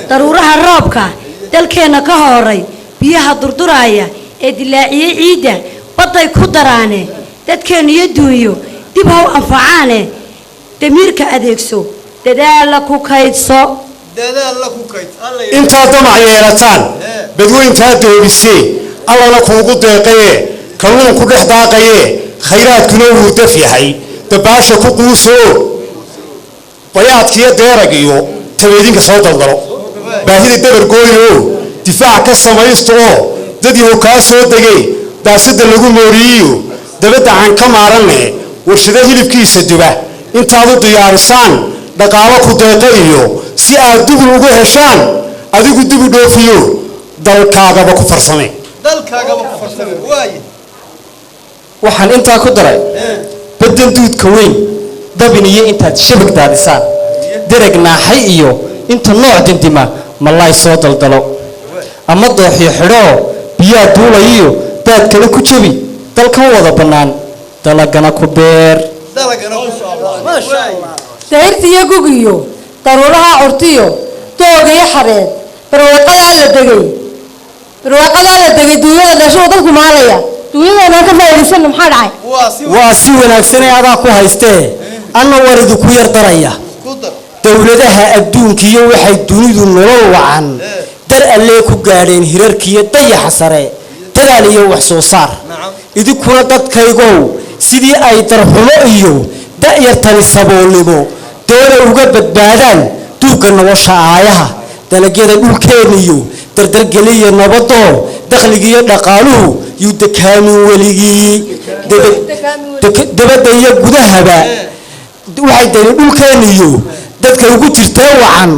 daruuraha roobka dalkeenna ka horay biyaha durduraya ee dilaaciyey ciidda badday ku daraane dadkeenna iyo duunyo dib ha u anfacaane damiirka adeegso dadaalla ku kaydso intaad damac yeelataan badweyntaa doobisee allana kuugu deeqaye kalluunku dhex daaqaye khayraadkuna wuu daf yahay dabaasha ku quusoo bayaadkiyo deerag iyo tabeedinka soo daldalo baahida dabargooyo difaac ka samaysto oo dad yahu kaa soo degay daasada lagu mooriyiyo dabadda aan ka maaranne warshado hilibkiisa duba intaad u diyaarisaan dhaqaalo ku deeqa iyo si aad dubul ugu heshaan adigu dib u dhoofiyo dalkaagaba ku farsame waxaan intaa ku daray badan duudka weyn dabin iyo intaad shabag daadisaan dereg naaxay iyo inta nooc dindima malaay soo daldalo ama dooxiyo xidhoo biyaa duulayiyo daad kale ku jabi dalkan wada bannaan dalagana ku beer dayrtiyo gugiyo daruuraha curtiyo doogiyo xareed barwaaqadaa la degay duunyada dhashoo dadku maalaya duunyadana ka faa'iidaysan maxaa dhacay waa si wanaagsan ee adaa ku haystee anna waridu ku yar daraya dowladaha adduunkiyo waxay dunidu nolol wacan dar allee ku gaadheen hirarkiyo dayaxa sare dadaal iyo wax soo saar idinkuna dadkaygow sidii ay darxumo iyo da'yartani saboolnimo doona uga badbaadaan duugga nolosha aayaha dalagyada dhulkeeniyo dardargeliya nabadoo dakhligiiyo dhaqaaluhu yuu dekaamin weligii dabadda iyo gudahaba waxay dani dhulkeeniyo dadka ugu jirtaa wacan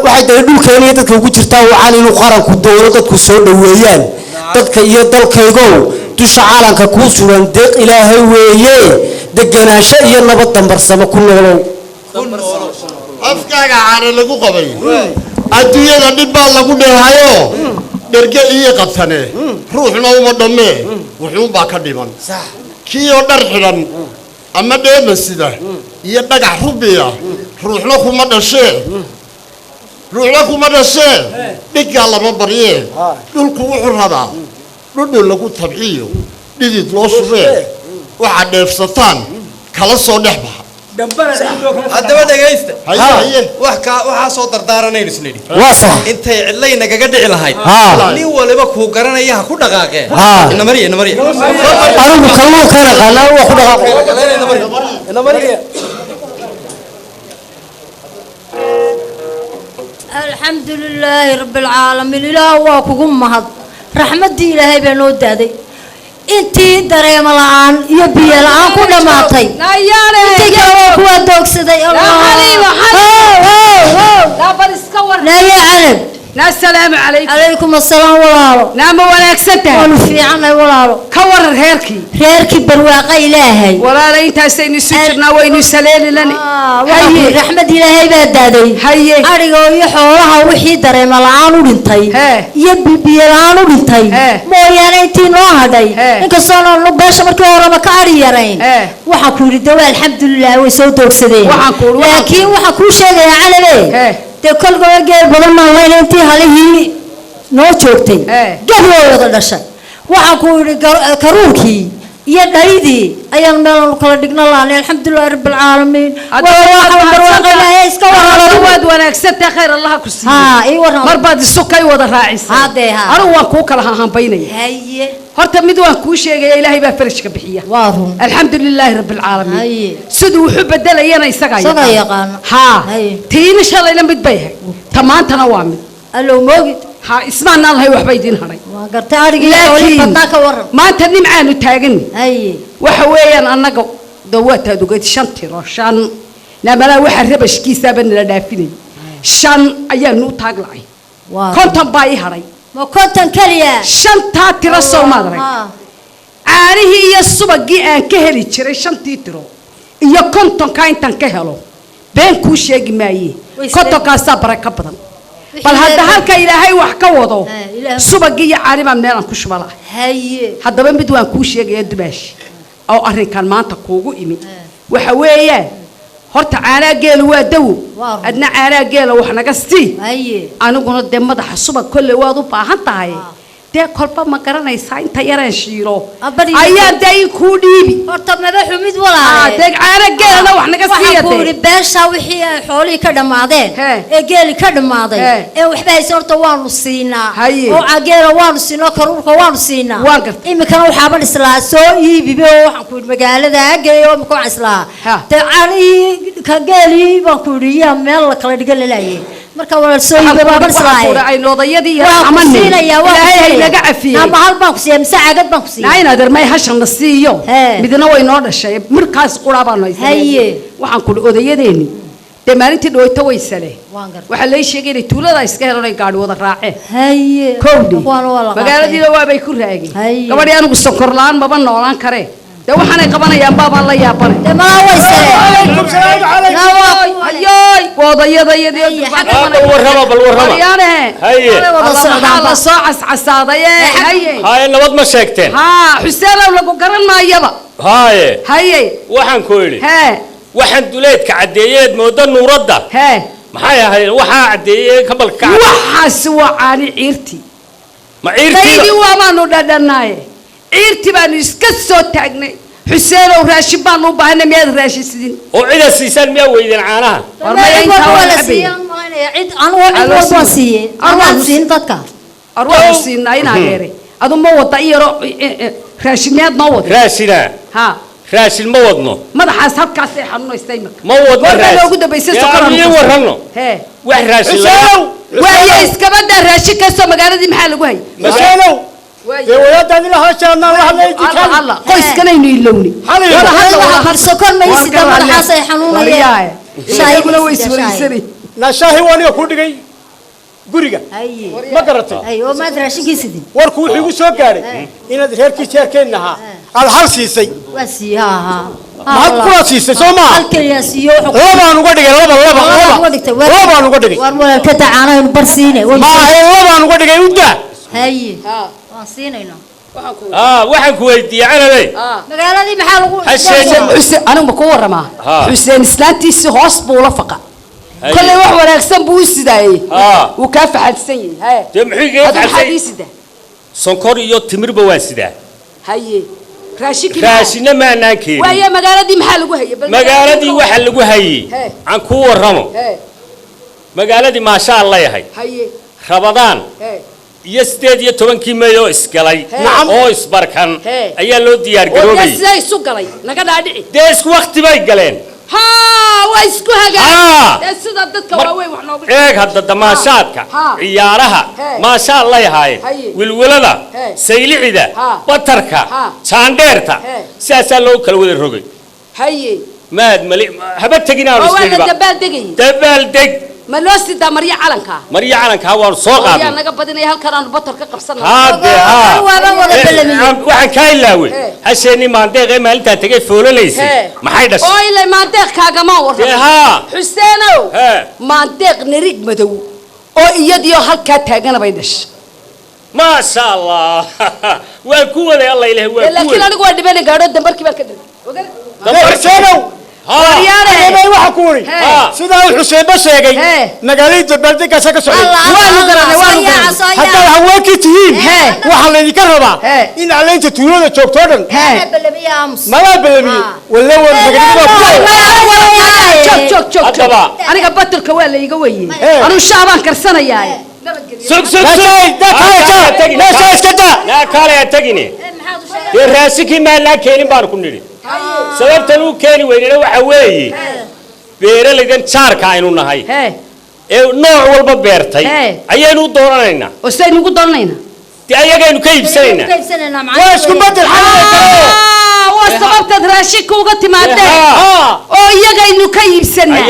waxay dani dhulkeeniyo dadka ugu jirtaa wacan inuu qaranku dowlo dadku soo dhoweeyaan dadka iyo dalkaygow dusha caalanka kuu sugan deeq ilaahay weeye deganaansho iyo nabad dambarsamo ku noolow afkaaga caana lagu qabay adduunyada dhib baa lagu dheehayo dherge iyo qabsane ruuxna uma dhammee wuxuunbaa ka dhiman kii oo dhar xidhan ama dheema sida iyo dhagax rubiya ruuxna kuma dhashee dhiggaa lama baryee dhulku wuxuu rabaa dhudhun lagu tabciyo dhidid loo shubee waxaad dheefsataan kala soo dhex baxa haddaba dhegaysta waxaa soo dardaaranaynu isnidhi intay cidlay nagaga dhici lahayd nin waliba kuu garanaya ha ku dhaqaaqee inamariya anigu kalluun ka naqaanaa waa ku dhaqaaqee الحمد لله رب العالمين إله واكم مهد رحمتي إلهي بنو دادي انتي دريم الآن يبي الآن كل ما طي انتي جوا كوا دوك سدي الله لا برسكور لا يا علم لا السلام عليكم عليكم السلام والله نعم ولا كسنتها في عنا والله كور هيركي برواقة إلهي ولا لا انت سين سجرنا وين سليل لنا هي رحمة إلهي بدادي هي أرجو يحولها وحي دريم الآن ورنتي يبي بيران ورنتي ما يعني انتي نوهدي إنك صار نباش مركورة مكاري يرين وحكول الدواء الحمد لله وسودوك سدين لكن وحكول شيء على ليه كل جوجل بدل ما الله ينتي هذه نوتشوتي قبل ولا دشة وحكول كروكي يدايدي أيام ملون كلا دقنا الله الحمد لله رب العالمين واد وانا كسبت خير الله كسي مرباد السكة يوضع راعيس أنا وانكوك لها هم بيني هرت مدوان كوشة إلهي بفرش كبحية الحمد لله رب العالمين سدو حب الدل يانا يسقى ها تين إن شاء الله لم بتبيه تمام تنوامي ألو موجود ها اسمعنا الله يوحبيدين هري لكن ما أنت نمعان تاجني وحويا أنا دوّت هذا قلت شنطي رشان لما لا واحد ربش كيس بن لدافني شان أيام نو تاجلعي كنت باي هري ما كنت كليا شنطة ترسو ما دري عاري هي الصبح جي أن كهلي ترى شنطة ترى يا كنت كاين تنكهلو بين كوش يجي معي كنت كاسبرة كبرا بل هذا هالك إلهي وحكوضه صبح جي عاري ما بنعرف كوش ملا هذا بين بدو أن كوش يجي يدبش أو أهل كان ما تقوقو إمي وحويا هرت على جيل ودو أدنى على جيل وإحنا قصتي أنا قلنا دم ده حسبة كل واحد بحنتاي ده كلبا ما كرنا يساين تيارن شيرو أيام ده يكودي هرت ما بحمد ولا ده على جيل أنا وإحنا قصتي أقول بس وحي حولي كده ماذين جيل كده ماذين وحبي يصير توان الصينا وعجيل وان الصينا كروك وان الصينا إما كانوا حابين إسلا سوي بيبيو حنقول مجال ده جاي يوم كون إسلا تعالي كجيلي بقولي يا مال كلا دجال لاي مركب ولا سوي بابا إسلا أي نوضي دي عملنا يا واحد لقى فيه أما هالبنكسي مساعدة بنكسي لا ينادر ما يهشم نصيو بدنا وين نور الشيء مركز قرابة نايس هي وحنقول أودي ديني تمارين تدوي توي سله وحلي شيء كذي تولا ده إسكال ولا يقعد وضع راعي هي كودي بقى دي لو أبي كل راعي كمان أنا بستقرلان بابا نوران كره ده وحنا كمان يا بابا الله يا بابا ده ما هو سله عليكم السلام عليكم أيوي وضي دي بالورهبة بالورهبة هي الله صاعس عصادة هي هاي النبض ما شاكتين ها حسين لو قرن ما يبا هاي هاي waxaan ku yiri ها waxaan duleedka cadeeyeed moodo nuuradda ها maxay ahayd waxa cadeeyay kabalka waxaas waa caani ciirti ma ciirti taydii waa maanu dhadhanaaye ciirti baanu iska soo taagnay xuseen oo raashin baanu u baahnay miyaad raashin sidin oo cida siisan miyaa weydeen caanaha warmaya intaa waa la siiyay cid aan waa siiyay aan siin dadka arwaa siinaa inaa geeray adu ma wada iyaro raashineed ma wada raashina ha raashin ma wadno madaxaas halkaas ay xanuunaystay marka ma wadno warka ugu dambeysay sokoran yaa warrano hee wax raashin waaye iskaba daa raashin ka soo magaaladii maxaa lagu hay mas'alow ee wadaadani la hawshaan la hadlay Allah Allah qoyskanaynu ilowni wala hadal sokor ma isida madaxaas ay xanuunayaan shaayiguna way iswaraysanay na shaahi waniga ku dhigay guriga ma garatay oo ma raashinkiisidii warku wuxuu igu soo gaaray inaad reerkiisa yarkeennaha aad hal siisay waa siiyaa maxaad kula siisay soo ma halkaya siiyo labaan uga dhigay labaan uga dhigay war wala ka tacaana in barsiine ma labaan uga dhigay udda haye waan siinayna waxaan ku weydiiyay canaday magaaladii maxaa lagu xuseen anigu ku waramaa xuseen islaantiisi hoos buu la faqa كل واحد ولا يكسب بوسداي وكاف حدسين هاي هذا حديث سكر يو تمر بواسده هاي راشنا ما ناكي وهي مقالة دي محل وهي مقالة دي وحل وهي عن كور رمو مقالة دي ما شاء الله هاي رمضان يستدي يتوان كيما يو اسكالي نعم او اسبركان ايا لو ديار قروبي ازاي سوقلي نقد عدعي ديس وقت باي قالين ها واسكو هاجا سيدا ددك واوي وحنا ايغ هدا دماشادka ciyaaraha ma sha Allah yahay wilwilada sayliida batarka jaandeerta siyaasa loo kala wada rogay haye maad mali haba tagina rusliba dabal deg ma loo sida mariya calanka waan soo qaaday yaa naga badinay halkan aan batarka qabsanay waxaan ka ilaawe hasheeni maandeeqay maalinta tagay foolaleysay maxay dhashay oo ilaa maandeeq kaaga ma waran xuseenow maandeeq nirig madow oo iyadiyo halka taagana bay dhashay ma sha Allah waa ku waday Allah ilaahay waa ku laakiin anigu waa dhibanay gaadho dambarkii baan ka dhigay xuseenow أنا ما يحكوني سيدا الحسين بشيغي نقالي دبالدك أساك سعيد حتى الهواك تهين وحال اللي كرهبا إن علي أنت تقولون تشوكتورن ما لا بلمي ولا هو شوك أنا قبضت الكوال اللي يقوي أنا الشعبان كرسنا ياي سوق لا كالا يتقني الراسكي ما لا كيني باركوني sababta uu keeni weynina waxa weeye beeralaydan jaarka aynu nahay ee nooc walba beertay ayaynu dooranaynaa oo saynu ugu dooranaynaa ayagaynu ka iibsanaynaa waa isku badal waa sababta raashika uga timaadeen oo iyagaynu ka iibsanaa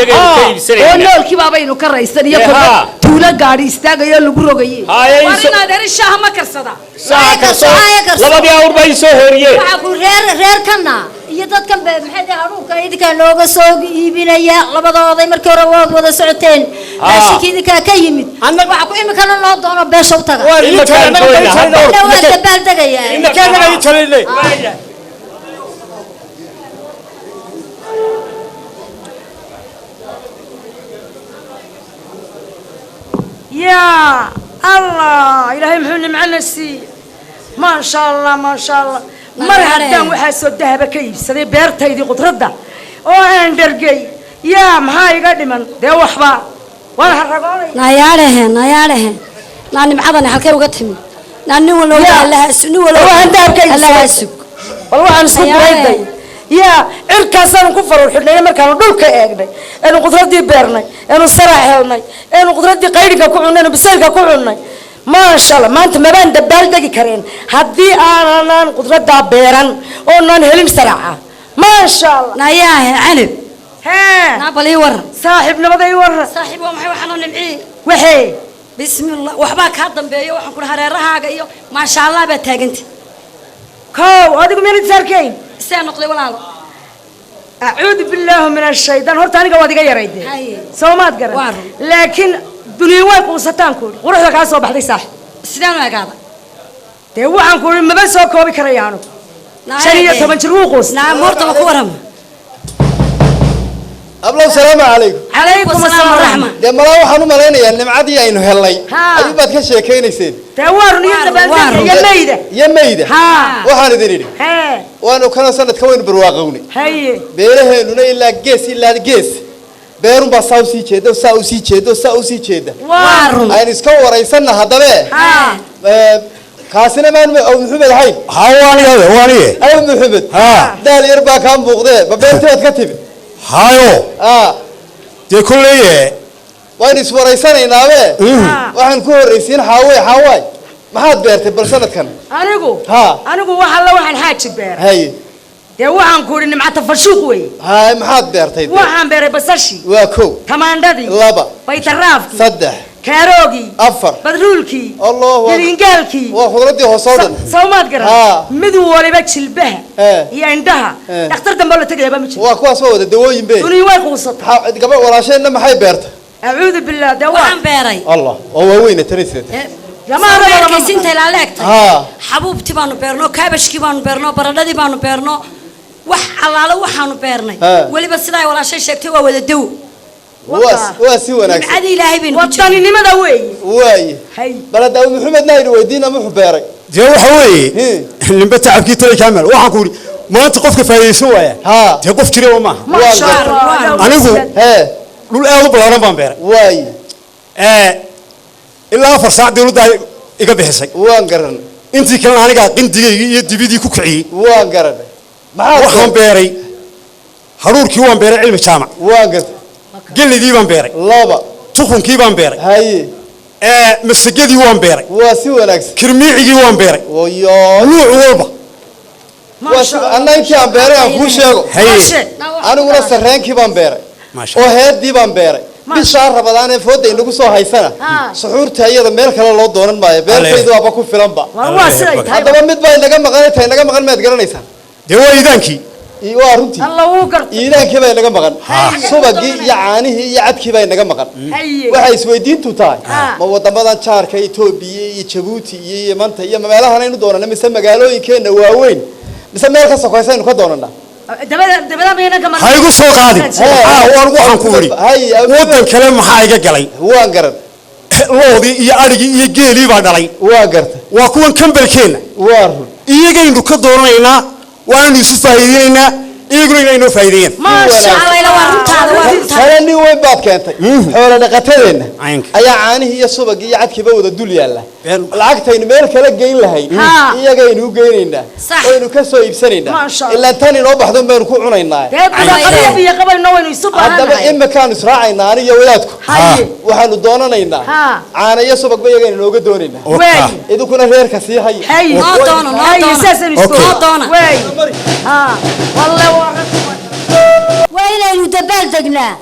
oo noolkii baabaynu ka raysan iyo tuulo gaadhi istaagayo lagu rogayay war inaad erishaha ma karsada labadii awr bay soo horiyeen waxa ku reer kana iyo dadkan maxay haruuka idinka looga soo iibinaya labadooday markii hore wada socoteen ashkiidika ka yimid waxa ku imikana loo doono beesha u taga waa dabal dagaya imikana ay talinay يا الله إلهي محمد معنا السي ما شاء الله ما شاء الله مر هدان waxaa soo dahaba ka iibsaday beertaydii qudrada oo aan dhargay yaa maxaa iga dhiman de waxba waan haragoonay nayaalehe naani macadana halkay uga timi naani wala Allah sunu wala handaabka Allah sug wal waxaan isku burayday yaa cirkaasaan ku farul xidhnay markaan dhulka eegnay ee qudradii beernay ee sarax helnay ee qudradii qaydiga ku cunay bisalka ku cunay ما شاء الله ما أنت ما بين دبال دقي كرين هدي أنا قدرة بيران أو نان هلم سرعة ما شاء الله نياه عنب ها نابلي ورا صاحب نبض يورا صاحب ومحي وحنا نمعيه وحي بسم الله وحباك هذا بيو وحن كل هريرها جايو ما شاء الله بتاجنت كاو هذا كم يرد ساركين سنقلي ولا أعوذ بالله من الشيطان هو تاني قوادي جاي يريد سومات قرن لكن دنيا واقع وسطان كوري وروح لك عصب بحدي صح سيدنا قاعدة تيوه عن كوري ما بس هو كوبي كريانو شنية طبعا شروقوس نعم مرت بكورم ablow salaamu calaykum عليكم السلام ورحمة dee malaa waxaan u malaynayaa nimcadii aynu hellay ها. ayuu baad ka sheekaynayseen توارن يا ميدة iyo mayda ها. waxaan idin idhi ها waanu kana sanadka waynu barwaaqownay هي beeraheennuna ilaa gees beerunbaa saa usii jeeda saa usii jeeda saa usii jeeda وارن aynu iska waraysanna haddabe ها kaasina maan aw maxamed ahayn hawaaniye aw maxamed daal yar baa kaa muuqdee ma beerteed ka timid hayo dee kulleye waynu iswaraysanaynaabee waxaan ku horraysiin xaawaay maxaad beertay bal sanadkan anigu waxa la waxaan xaaji beer haye dee waxaan ku idhi nimcata fashuuq wey haye maxaad beertay waxaan beeray basashi waa kow tamaandhadii laba baytaraafkii saddex kaaroogii afar badruulkii allahu hilingaalkii waa khudradii hoosoo dhan sawmaad garan mid waliba jilbaha iyo indhaha dhakhtar dambe la tagayaba ma jiro waa kuwaas waa wada dawooyin be duniya way quusatay gabadh walaasheenna maxay beertay acuudu billah dawaa waxaan beeray allah oo waaweyne tanisret kaysinta ilaa leegtay xabuubtii baanu beerno kaabashkii baanu beerno baradhadii baanu beerno wax allaale waxaanu beernay weliba sidaa walaashay sheegtay waa wada dawo waa si wanaagsan nimcadii ilaahay baynu wadaninimada weeye waaye bal hadda maxamedna aynu weydiina muxuu beeray dee waxa weeye nimba tacabkii tolay kaamel waxaan ku idhi maanta qofka faa'iidaysan waaya dee qof jira maaha anigu dhul aad u ballaaran baan beeray waaye ilaa 4 saac dawladda iga bixisay waan garan intii kalena aniga qindigayga iyo dibidii ku kiciyey waan garan waxaan beeray haruurkii waan beeray cilmi jaamac waan gartay gelidii baan beeray laba tukunkii baan beeray haye masagadii waan beeray waa si wanaagsan kirmiicigii waan beeray wayo nuuc walba anna intii aan beeray aan kuu sheego aniguna sarreenkii baan beeray oo heeddii baan beeray bishaa rabadaan ee fooda inagu soo haysana suxuurta iyada meel kale loo doonan maayo beertaydu waaba ku filanba haddaba mid baa inaga maqan tahay inaga maqan maad garanaysaa dee waa iidaankii waa runtii iidaankii baa inaga maqan subagii iyo caanihii iyo cadkii baa inaga maqan waxay isweydiintu tahay ma wadamadan jaarka etoobiya iyo jabuuti iyo yemanta iyo meelahan aynu doonana mise magaalooyinkeenna waaweyn mise meel ka sokaysa aynu ka doonana ha igu soo qaadin waxaan ku idhi waddan kale maxaa iga galay waan garan loodii iyo adhigii iyo geelii baa dhalay waa garta waa kuwan kambalkeenna waa run iyagaynu ka dooranaynaa waanu isu faa'iideynaynaa iyaguna inay noo faa'iideeyaan hore nin weyn baad keentay xoolo dhaqatadeenna ayaa caanihii iyo subagii iyo cadkiiba wada dul yaalla lacagtaynu meel kala geyn lahayn iyagaynu u geynaynaa waynu ka soo iibsanaynaa ilaa tan inoo baxdo baynu ku cunaynaa haddaba imikaanu israacaynaa aniyo wadaadku waxaanu doonanaynaa caana iyo subagba iyagaynu nooga doonaynaa idinkuna reerka sii haya waa inaynu dabaal degnaa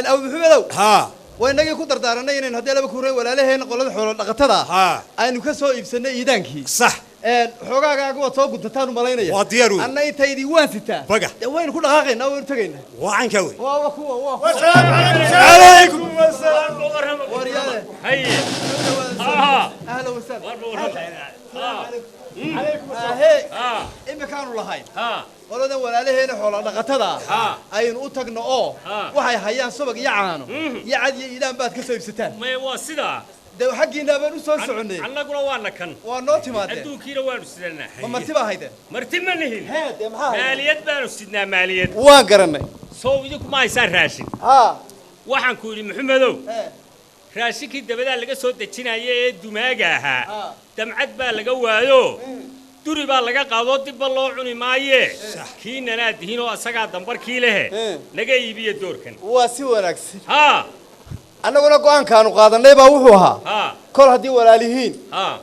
أبو محمد ها وإنك كنت دارنا إن هذا لما كوري ولا له هنا قلنا حول لقطة ها أنا كسو يبسنا يدانكي صح حقاق أقوى توقف تتانو ملاينا وديارو أنا يتايدي واسطة بقى وين كل غاقين أو يرتقين وعن كوي والسلام عليكم والسلام ورياله هيا أهلا وسهلا عليكم السلام إما كانوا لهاي ولدا ولا له هنا حول لقطة أي نقطنا وحي حيان سبق يعانو يعد يدان بعد كسو يبستان ما واسدا ده حقنا بنو سو سعني أنا قلنا وانا كان ونوتي ما ده أدو كيلو وانو سدنا ما مرتبة هيدا مرتبة نهين ماليات بانو سدنا ماليات وانقرنا سو يدك ما يصير راشد waxaan ku yiri maxamedow raashikii dabada laga soo dejinayay ee dumaaga ahaa damcad baa laga waayo duri baa laga qaado dib loo cuni maaye kiinana dihin oo asaga dambarkii leh naga iibiyo doorkan waa si wanaagsan annaguna go'aankaanu qaadanay baa wuxuu ahaa kol hadii walaalihiin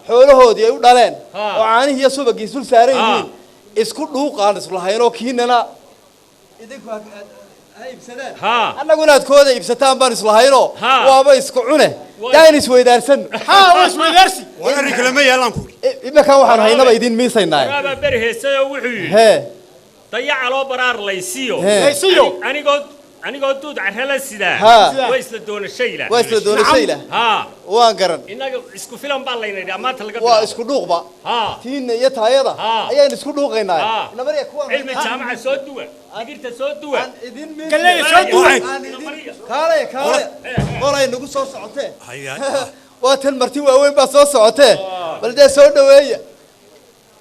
xoolahoodii ay u dhaleen oo caanihi iyo subagii sul saaran yihiin isku dhuuqaan isla haynoo kiinana idinku annaguna aad kooda iibsataan baan isla hayno waaba isku cune daan isweydaarsan waa isweydaarsi wala riklama yeelan ku ibakan waxaan haynaba idin miisaynaa waaba berheesay oo wuxuu dayaca loo baraar laysiyo anigoo duud carrala sidaa way isla doonashayla waan garan inaga isku filan baa laynaa maanta laga waa isku dhuuqba tiina iyo taayada ayaan isku dhuuqaynaa nabariya kuwa cilmi jaamaca soo duwa digirta soo duwa kaleey soo duwa kaale qolay nagu soo socotee waa tan marti waaweyn baa soo socotee balde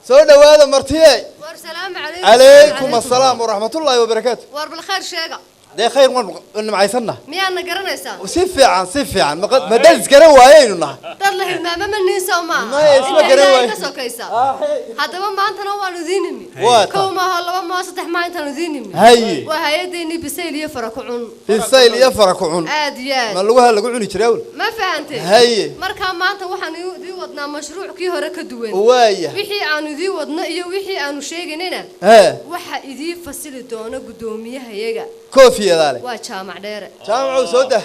soo dhawaada martiyey والسلام عليكم السلام ورحمة الله وبركاته بالخير شيخ ده خير وين معيسنا ميانا قرنيسا سيف عن ما دلس قروا ويننا طلع الماما من نيسا ما اسمه قروا كسو كيسا هذا ما انت نوال ذينني كوما هلا ما صدح ما انت ذينني هي وهي ديني بسيل يفركعون بسيل يفركعون عاديات ما لوها لو عني جراول ما فهمتي هي marka maanta waxaan idii wadnaa mashruuckii hore ka duwan wixii aan idii wadna iyo wixii aanu sheeganina waxa idii fasili doona gudoomiyahayaga كوفي يا ذلك وجامع ديره جامع وسودة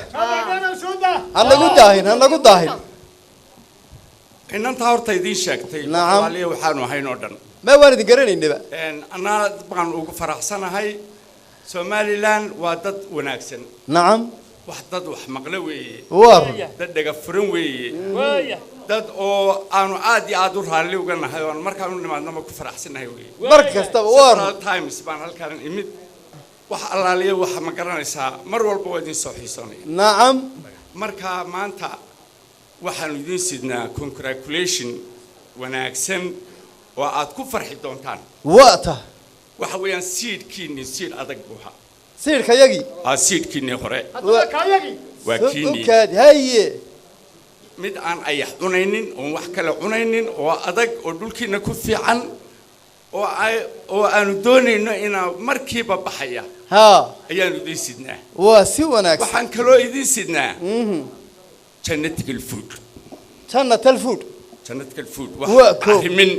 أنا قلت داهن إن أنت هرت يدين شكتي نعم عليه وحانو هاي نودن ما وارد قرني إني أنا طبعا فرح سنة هاي سومالي لان ودد وناكسن نعم وحدد وحمقلوي دد دقفرن وي dad oo aanu aad iyo aad u raali uga nahay oo markaan u nimaadnaba ku faraxsanahay weey markastaba war times baan halkaan imid wax allaaliye wax ma garanaysaa mar walba waa idin soo xiisoonay nacam marka maanta waxaan idin sidnaa congratulation wanaagsan oo aad ku farxi doontaan waqta waxa weeyaan seedkiini seed adag buuxa seedka yagi seedkiini hore waa kiini haye mid aan ayax cunaynin oo wax kale cunaynin oo adag oo dhulkiina ku fiican oo aanu doonayno inaa markiiba baxaya ayaanu idin sidnaa waa si wanaagsan waxaan kaloo idin sidnaa jannatul food jannatul food waa arrimin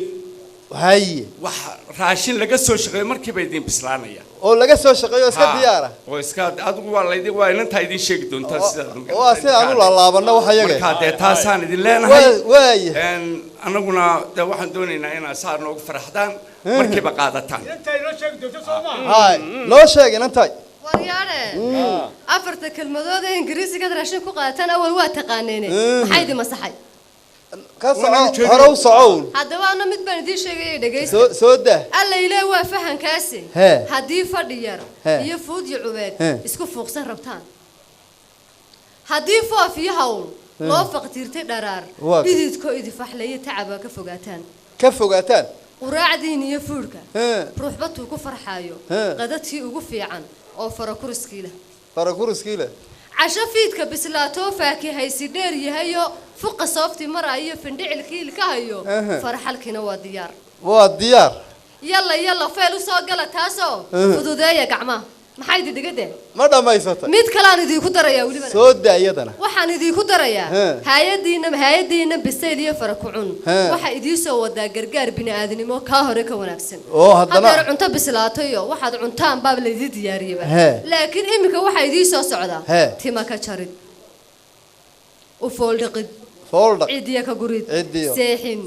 haye wax raashin laga soo shaqeeyo markiiba idin bislaanaya oo laga soo shaqeeyo iska diyaara oo iska adigu waa inanta idin sheegi doontaa sida waa si aan u laabano waxa yaga marka de taasaan idin leenahay anaguna de waxaan doonaynaa inaa saa noogu faraxdaan markiiba qaadataan intay loo sheegi doonto Soomaa loo sheegin intay waryaare afarta kalmadood ee ingiriisiga raashin ku qaatan awal waa taqaaneen maxay di masaxay هرو صعون هذا وانا متبان دي شيء دقيس سودة الله يلا وافهم كاسي هدي فديار يفوت يعبد اسكو فوق سربتان هدي فافي هول لو فقتيرتي درار ديدكو إدي فحلية تعبا كفوقاتان وراعدين يفوركا روح بطو كفر حايو قدتي وقفي عن أو فركورسكيله عشافيتك بسلاتو فاكي هاي سيدير يهيو فوق صوفتي مرة هي فندع الكيل كهيو فرح الكنا وديار يلا فيلو سو قال تاسو فدودية قعمة maxay didigade ma dhamaysata mid kale aan idinku darayaa waliba soo daayadana waxaan idinku darayaa hay'adiina bisayl iyo farakucun waxa idii soo wadaa gargaar bini'aadanimo ka hore ka wanaagsan oo haddana cunto bislaatayo waxaad cuntaan baab la idii diyaariyay laakiin imika waxa idii soo socdaa tima ka jarid u fooldhiqid ciidiya ka gurid seexin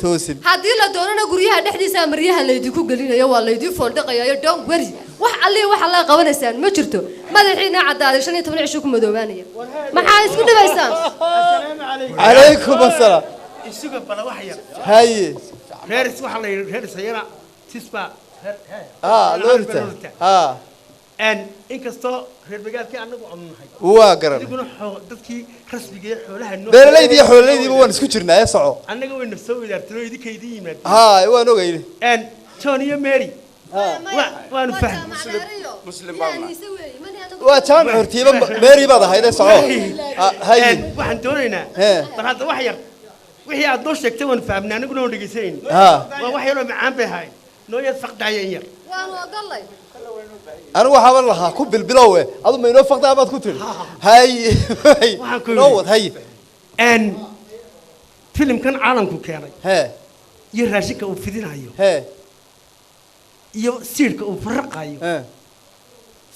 toosin haddii la doonana guryaha dhexdiisa maryaha laydinku gelinayo waa laydii fooldhiqayo don't worry wax alli waxa la qabanaysaan ma jirto madaxiina cadaaday 15 cisho ku madoobaanaya maxaa isku dhibaysaan calaykum asalaam isuga bala wax yar haye reeris waxa la yiri reeris ayana tisba loorta inkastoo reer magaalkii anagu amnahay waa garan adiguna dadkii rasmiga xoolaha noo beeraleydi iyo xooleydiiba waan isku jirnaa soco anaga way nafsoo wadaartay idinkeedii yimaad waan ogayni John iyo Mary waan fahmay muslim waa jaamac hortiiba Mary baad ahayd soco haye waxaan doonaynaa bal hadda wax yar wixii aad noo sheegtay waan fahmnaa anaguna waan dhageysayn waa wax yar oo macaan bay ahayd noo yar faqdaaya yar waan ogalay anigu waxaan lahaa ku bilbilowe adu ma inoo faqdaa baad ku tiri haye waxaan ku noo wad haye filimkan caalamku keenay iyo raashinka uu fidinayo iyo siirka uu farqayo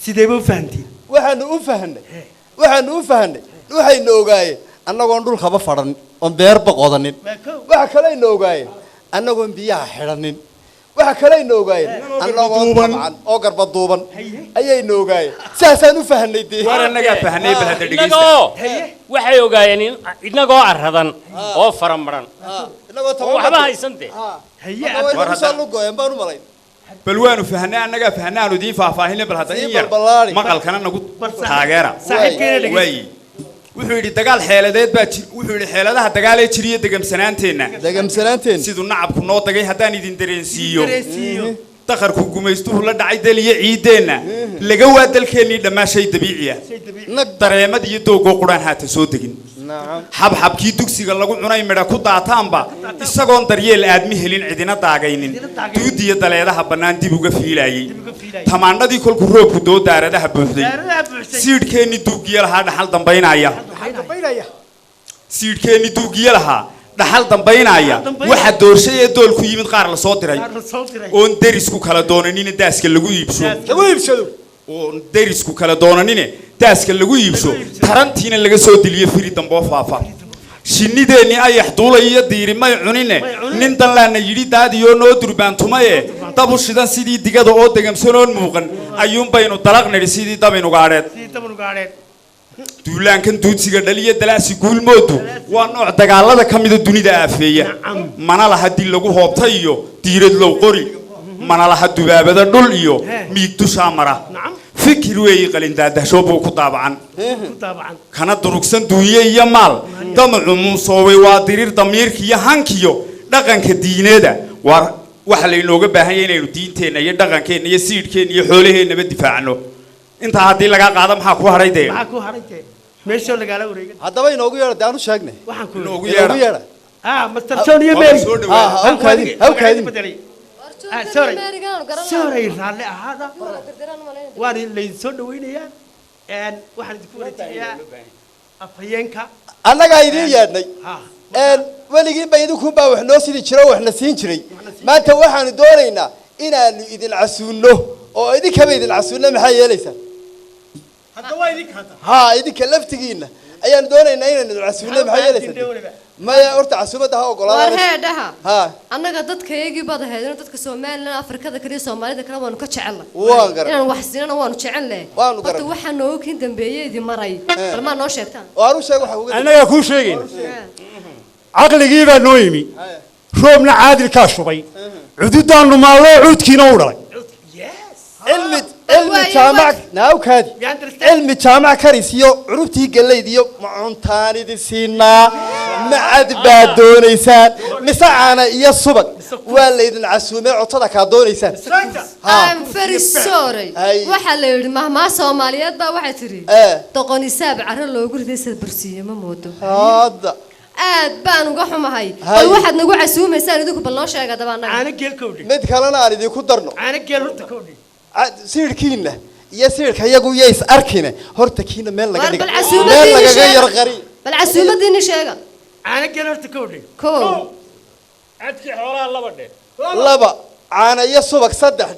sidee buu fahantiin waxaanu u fahanay waxayna ogaayeen annagoon dhulkaba fadhan oon beerba qodanin waxa kale ayna ogaayeen annagoon biyaha xidhanin waxa kale ayna ogaayeen annagoon tabcan oo garba duuban ayayna ogaayeen saasaan u fahanay war annaga fahanay bal hada dhigeysta waxay ogaayeen inagoo aradan oo faramaran inagoo tabcan waxba haysante war hada lu gooyeen baan u malayn bal waanu fahanay annaga fahanaanu diin faahfaahinay bal hada in yar maqalkana nagu taageera saaxiibkeena dhigeysta wuxuu yidhi dagaal xeeladeed baa wuxuu yidhi xeeladaha dagaal ee jiriya degamsanaanteena siduu nacabku noo dagay haddaan idin dareensiiyo dakharku gumaystuhu la dhacay dal iyo ciideenna laga waa dalkeennii dhammaa shay dabiici ah dareemad iyo doogoo quraan haatan soo degin xabxabkii dugsiga lagu cunay midha ku daataanba isagoon daryeel aadmi helin cidina daagaynin duudiya daleedaha bannaan dib uga fiilaayey tamaandhadii kolku roobku doo daaradaha buuxday siidhkeennii duugiya lahaa dhaxal dambaynaya siidhkeennii duugiya lahaa dhaxal dambaynaya waxa doorshay ee dool ku yimid qaar la soo diray oon derisku kala doonanina daaska lagu iibsado oon derisku kala doonanina daaska lagu iibsho tarantiina laga soo diliyo firi damboo faafa shinnideennii ayax duulay iyo diiri may cunine nin danlaana yidhi daadiyoo noo durbaantumaye dabu shidan sidii digada oo degamsanoon muuqan ayuunbaynu dalaq nidhi sidii dabinugaadheed duulaankan duudsiga dhaliya dalaasi guulmoodu waa nooc dagaalada ka mida dunida aafeeya mana laha dil lagu hoobta iyo diirad low qori mana laha dubaabada dhul iyo miig dushaa mara fikir weeyi qalindaadahsho buu ku daabacan kana durugsan duunye iyo maal damacu muusoobay waa diriir damiirka iyo hankiyo dhaqanka diineeda waa waxa laynooga baahan yahay inaynu diinteenna iyo dhaqankeenna iyo siidhkeenna iyo xoolaheennaba difaacno intaa haddii laga qaado maxaa ku haray dee meesha lagala wareegay haddaba inoogu yeedha daanu sheegnay waxaan ku inoogu yeedha Mr. John iyo Mary hawkaadi sorry raalli ahaada waan la soo dhaweynayaa waxaan idinku wareejiyaa afhayeenka annaga idin yeedhnay weligii ba idinku baa wax noo sidi jiro waxna siin jiray maanta waxaanu doonaynaa inaanu idin casuuno oo idinkaba idin casuuno maxaa yeelaysaa hadda waa idinka idinka laftigiina ayaan doonaynaa inaanu idin casuuno maxaa yeelaysaa maya horta casuumada ha ogolaada war heedhaha annaga dadkayagii baad ahayd dadka Soomaaliland Afrikada kaliya Soomaalida kale waanu ka jecelnay inaan wax siinana waanu jecelnay horta waxa noo kin dambeeyay idin maray bal ma noo sheegtaan waanu sheeg waxa uga annaga ku sheegin caqligii baa noo yimi roobna caadil ka shubay cududaanu maalo cuudkiina u dhalay علم جامع ناوكاد علم جامع كريسيو عرفتي قليديو معونتاني دي سينا معد بادونيسان مسعانا إيا الصبق والليدن عسومي عطادا كادونيسان I'm very sorry waxaa la yiri mahmaa Soomaaliyeed baa waxa tiri doqoni saabic arrin loo gurdaysa bursiye ma moodo hada aad baan uga xumahay bal waxaad nagu casuumaysaan idinku bal noo sheega daba anaga ana geel koodhi mid kalena aan idinku darno ana geel horta koodhi siirkiina يسير كيجو يس أركينه هرتكينا مال لقى بل مال عسومة لقى يرقري بل عسومة ديني شيء أنا كنت كودي كو عدك حوالها الله بدي لبا عانا يسوبك صدح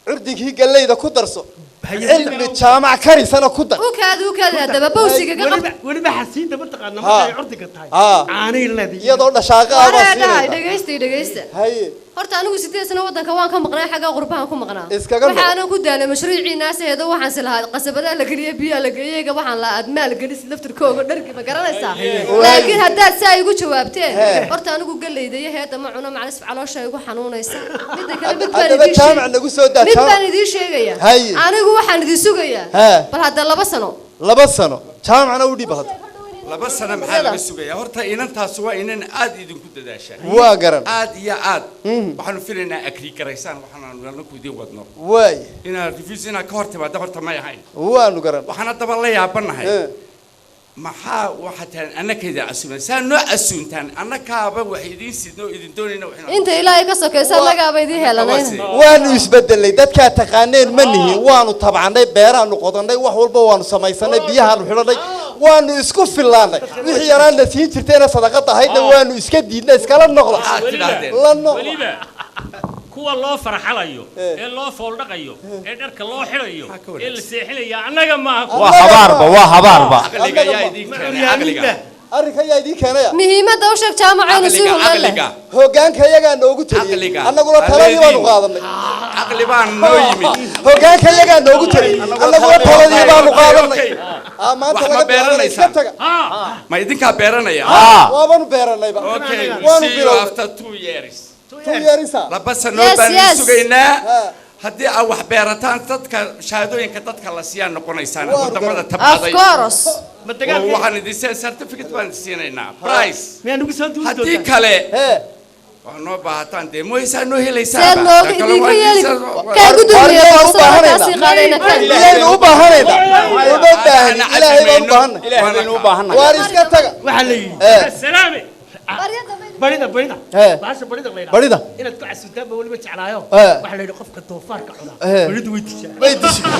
عردك هي قال لي إذا كدرسو علم الجامعة كاري سنة كدر وكاد هذا بوسي ولي بحسين ده منطقة أنا ما عردك التاي عاني الذي يدور شاقة أنا دقيستي هاي horta anigu 8 sano wadanka waan ka maqnaa xaga qurbahan ku maqnaa iskaga maqnaa waxaan ku daalay mashruucii naasayda waxaan salaad qasabada la galiyo biyo la geeyay waxaan la admaal galis laftirkooga dharki ma garanaysaa laakiin haddaad saa igu jawaabteen horta anigu galeedayo heeda ma cuno macnas caloosha igu xanuunaysa mid baan idin sheegaya anigu waxaan idin sugayaa bal hadda 2 sano jaamacna u dhibahad laba sano maxaa laga sugayaa horta inantaas waa inan aad idinku dadaashaan waa garan aad iyo aad waxaanu filaynaa akri garaysaan waxaanu nala ku idin wadno waay inaa reviews ka hor timaado horta may ahayn waanu garan waxaana daba la yaabanahay maxaa waxaad annakayda casuuman saa noo casuuntaan annakaaba wax idin sidnoo idin doonayna inta ilaahay ka sokaysa lagaaba idin helanayna waanu isbedelay dadka taqaaneen ma nihin waanu tabcanay beeraanu qodanay wax walba waanu samaysanay biyahaanu xidhanay waanu isku filaanay wixii yaraan la siin jirtayna sadaqada ahaydna waanu iska diidnay iskala noqdo la noqdo kuwa loo farxalayo ee loo fooldhaqayo ee dharka loo xirayo ee la seexinayo annaga ma waa habaarba aqliga yaa idin keenay aqliga arrinka yaa idin keenaya muhiimadda u sheeg jaamacaynu si aqliga hoggaanka iyagaa noogu taliyay annaguna taladii baanu qaadanay aqli baan noo yimid hoggaanka iyagaa noogu taliyay annaguna taladii baanu qaadanay maanta laga beeranaysaa ma idinkaa beeranaya waabanu beeranayba waanu bilow after 2 years laba sano baan sugaynaa haddii aad wax beerataan dadka shahaadooyinka dadka la siiyaan noqonaysaan wadamada tabcaday waxaan idin siin certificate baan siinaynaa price haddii kale waa noo baahataan dee mooysaa noo helaysaan ilaahaynu u baahanayna uma baahni ilaahay baan u baahanay waar iska taga waxaa la yidhi barida barida inaad ku casuuntaan ba weliba jeclaayo waxaa la yidhi qofka doofaarka cuna baridu way dishaa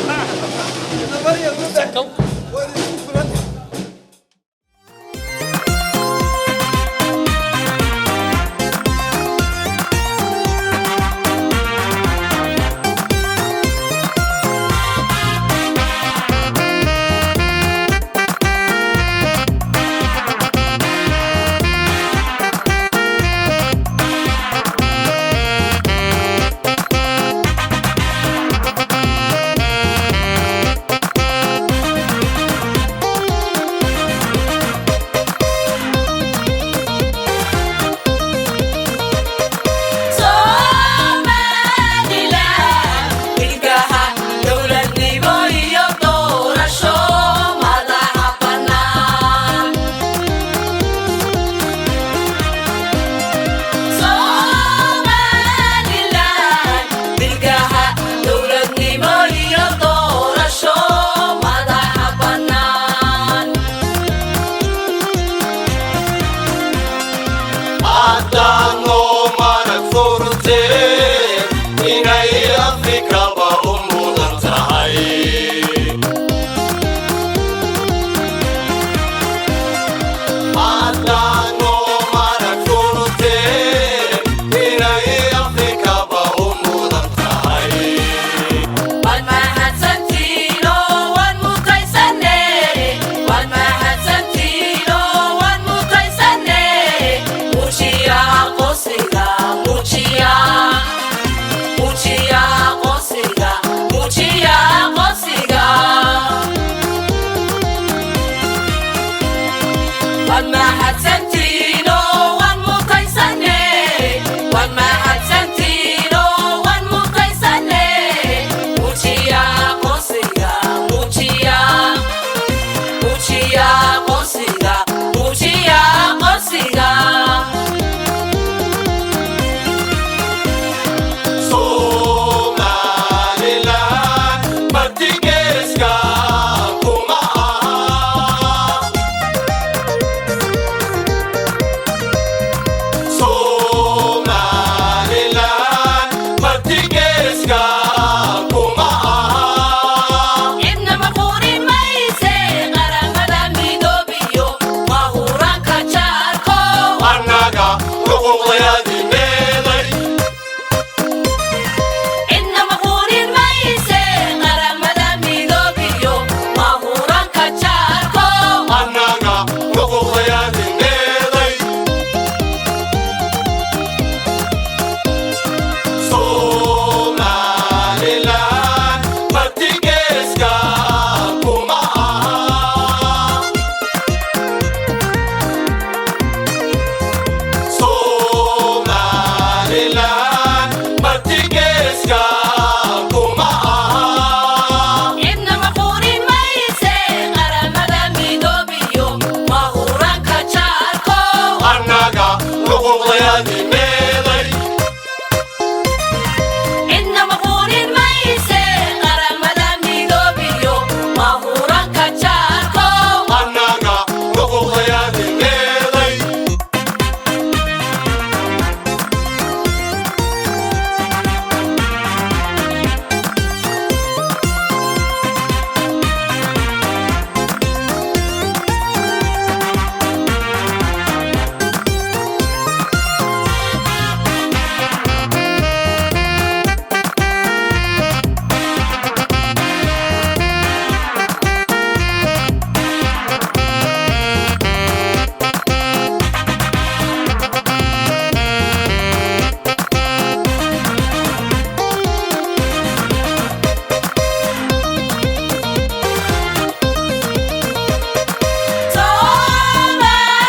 luqluqdayaadi meeday cidna maquunin mayse qaramada midoobiyo mahuranka jaarko annaga luqluqdayaadi meeday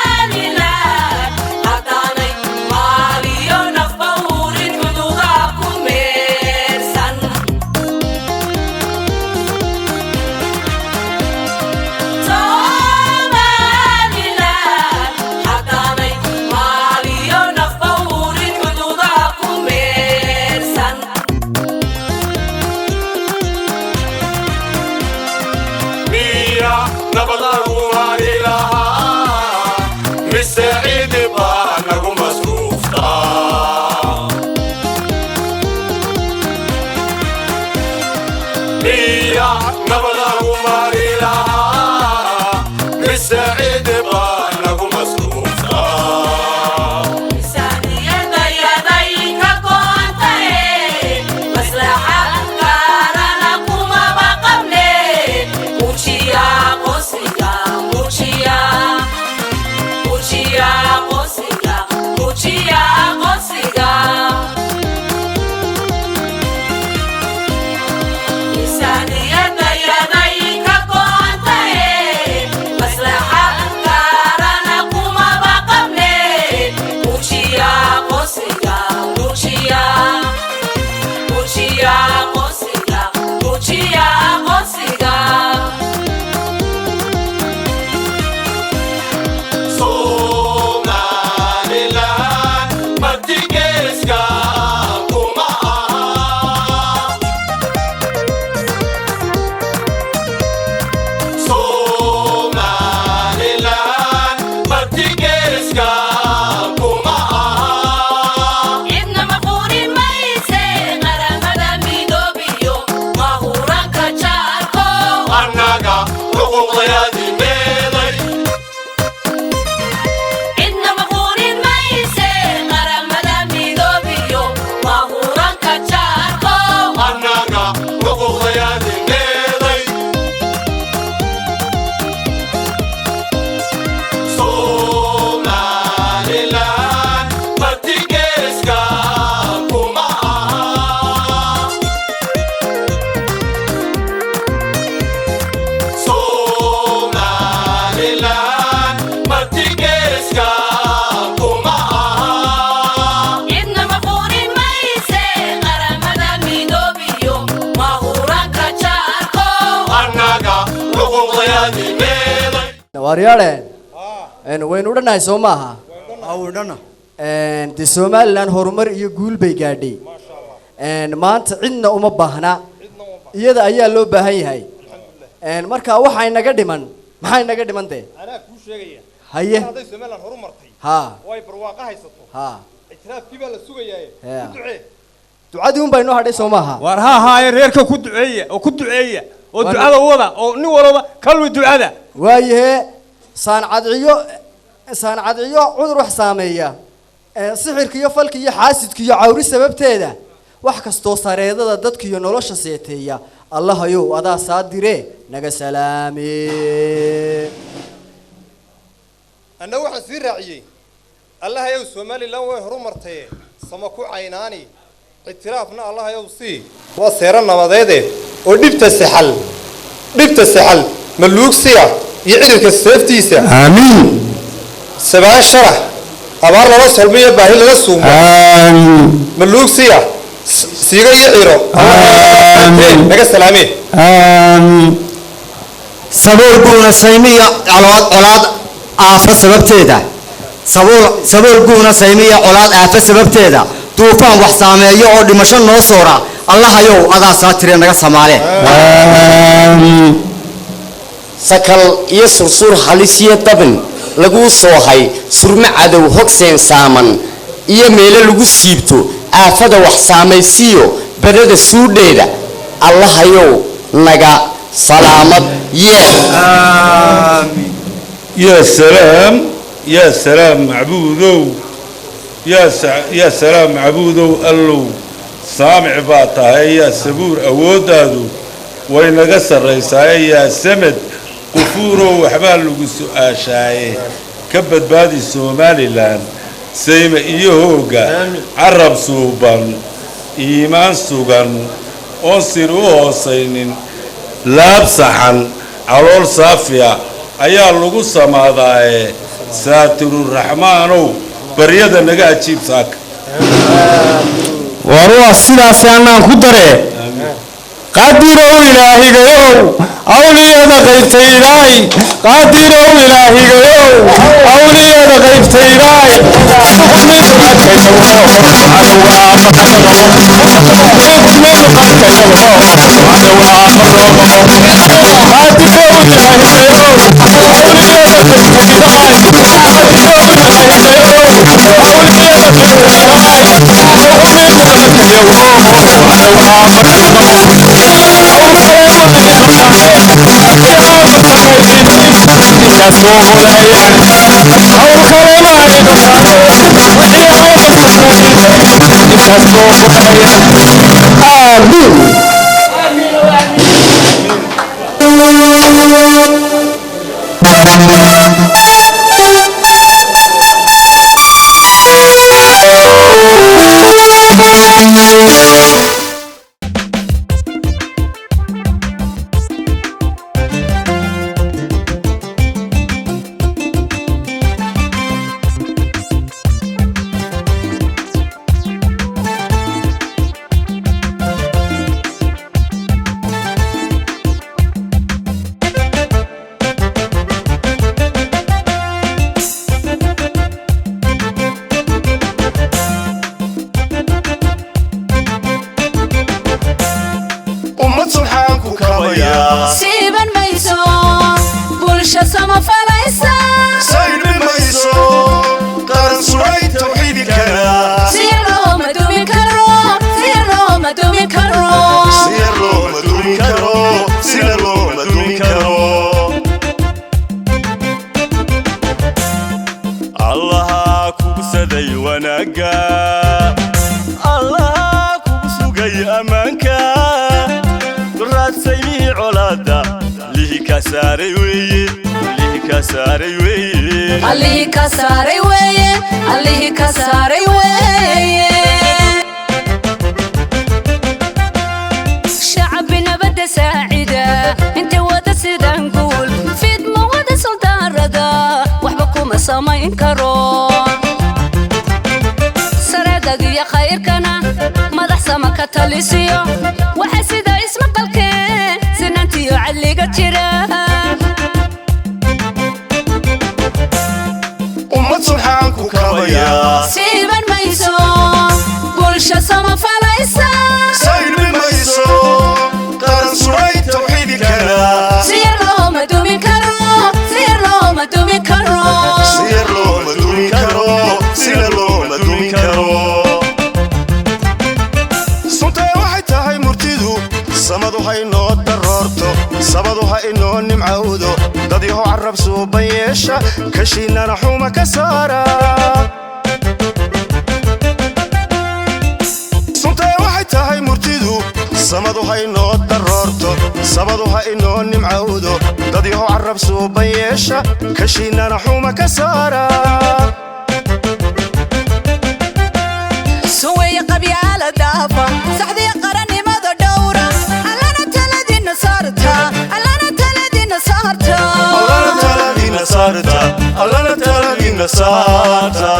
Somaliland haddaanay maaliyo nafba hurin xuduudaha ku meersan Somaliland haddaanay maaliyo nafba hurin xuduudaha ku meersan miya nabad lagu hari lahaa mise cidi baa nagu masruuftaa miya nabad lagu hari lahaa mise cidi baa nagu masruuftaa miisaaniyadayaday ka go'antae maslaxad gaarana kumaba qabne muujiya qosiga muujiya muujiya qosiga muujiya qosiga miisaaniyadayaday ka go'antae maslaxad gaarana kumaba qabne muujiya qosiga muujiya muujiya qosiga muujiya qosiga Somaliland martigeeska kuma aha Somaliland martigeeska kuma aha cidna maquunin mayse qaramada midoobiyo mahuranka jaarko annaga luqluqdayaadi meeday cidna maquunin mayse qaramada midoobiyo mahuranka jaarko annaga luqluqdayaadi meeday Somaliland martigeeska kuma aha Somaliland martigeeska kuma aha cidna maquunin mayse qaramada midoobiyo mahuranka jaarko annaga luqluqdayaadi meeday waaryaadheen waynu dhannahay soo maaha de somalilan horumar iyo guul bay gaadhay maanta cidna uma baahna iyada ayaa loo baahan yahay marka waxa inaga dhiman maxaa inaga dhiman dee anaa kuu sheegaya haye hadday somaliland horu martay ha way barwaaqo haysato ha ictiraafkii baa la sugayaa Yeah. ku ducee ducadii un baa inoo hadhay soo maaha war ha haaye reerka ku duceeya oo ku duceeya oo War- ducada wada oo nin walba kalwi ducada waayahe saancadciyo cudur wax saameeya sixirka iyo falka iyo xaasidka iyo cawri sababteeda wax kastoo sareedada dadka iyo nolosha seeteeya allahayow adaa saa dire naga salaame anna waxaan sii raaciyey allahayow somaliland way horu martaye sama ku caynaani ictiraafna allahayow sii waa seero nabadeede oo dhibta saxal maluugsiya iyo cirirka seeftiisa aamiin sabaa sharax abaar lala solmiyo baahi laga suumo maluugsiya siiga iyo ciro naga salaamee sabool buuna saymiya colaad aafa sababteeda sabool guuna saymiya colaad aafa sababteeda duufaan wax saameeyo oo dhimasho noo soora allahayow adaa saatire naga samaale sakal iyo sursur halisiyo dabin lagu soo hay surma cadow hogseen saaman iyo meelo lagu siibto aafada wax saamaysiyo barada suudheeda allahayow naga salaamad yee يا سلام معبودو يا سلام معبودو اللو سامع باطا يا سبور أودادو وين قصر ريساي يا سمد قفورو وحبال لقصو آشاي كبد بادي سومالي لان سيما إيهوغا عرب سوبان إيمان سوغان أنصروا صينين لابسحن علول صافية ayaa lagu samaaday saatirur rahmaanow bariyada naga ajiib saak waruwa sidaas aanan ku dare qadirow ilaahigayow awliyada qaybtayday qadirow ilaahigayow awliyada qaybtayday كشينا نحوم كسارة سنتي واحد تهي مرتدو سمدو هاي نو ضرورتو سمدو هاي نو نمعودو دديهو عرب سوبيشة كشينا نحوم كسارة سوي قبيالة دافا سحدي قرني ماذا دورة ألانا تلدي نصارتها ألانا تلدي نصارتها نصارتا الله نتلقي نصارتا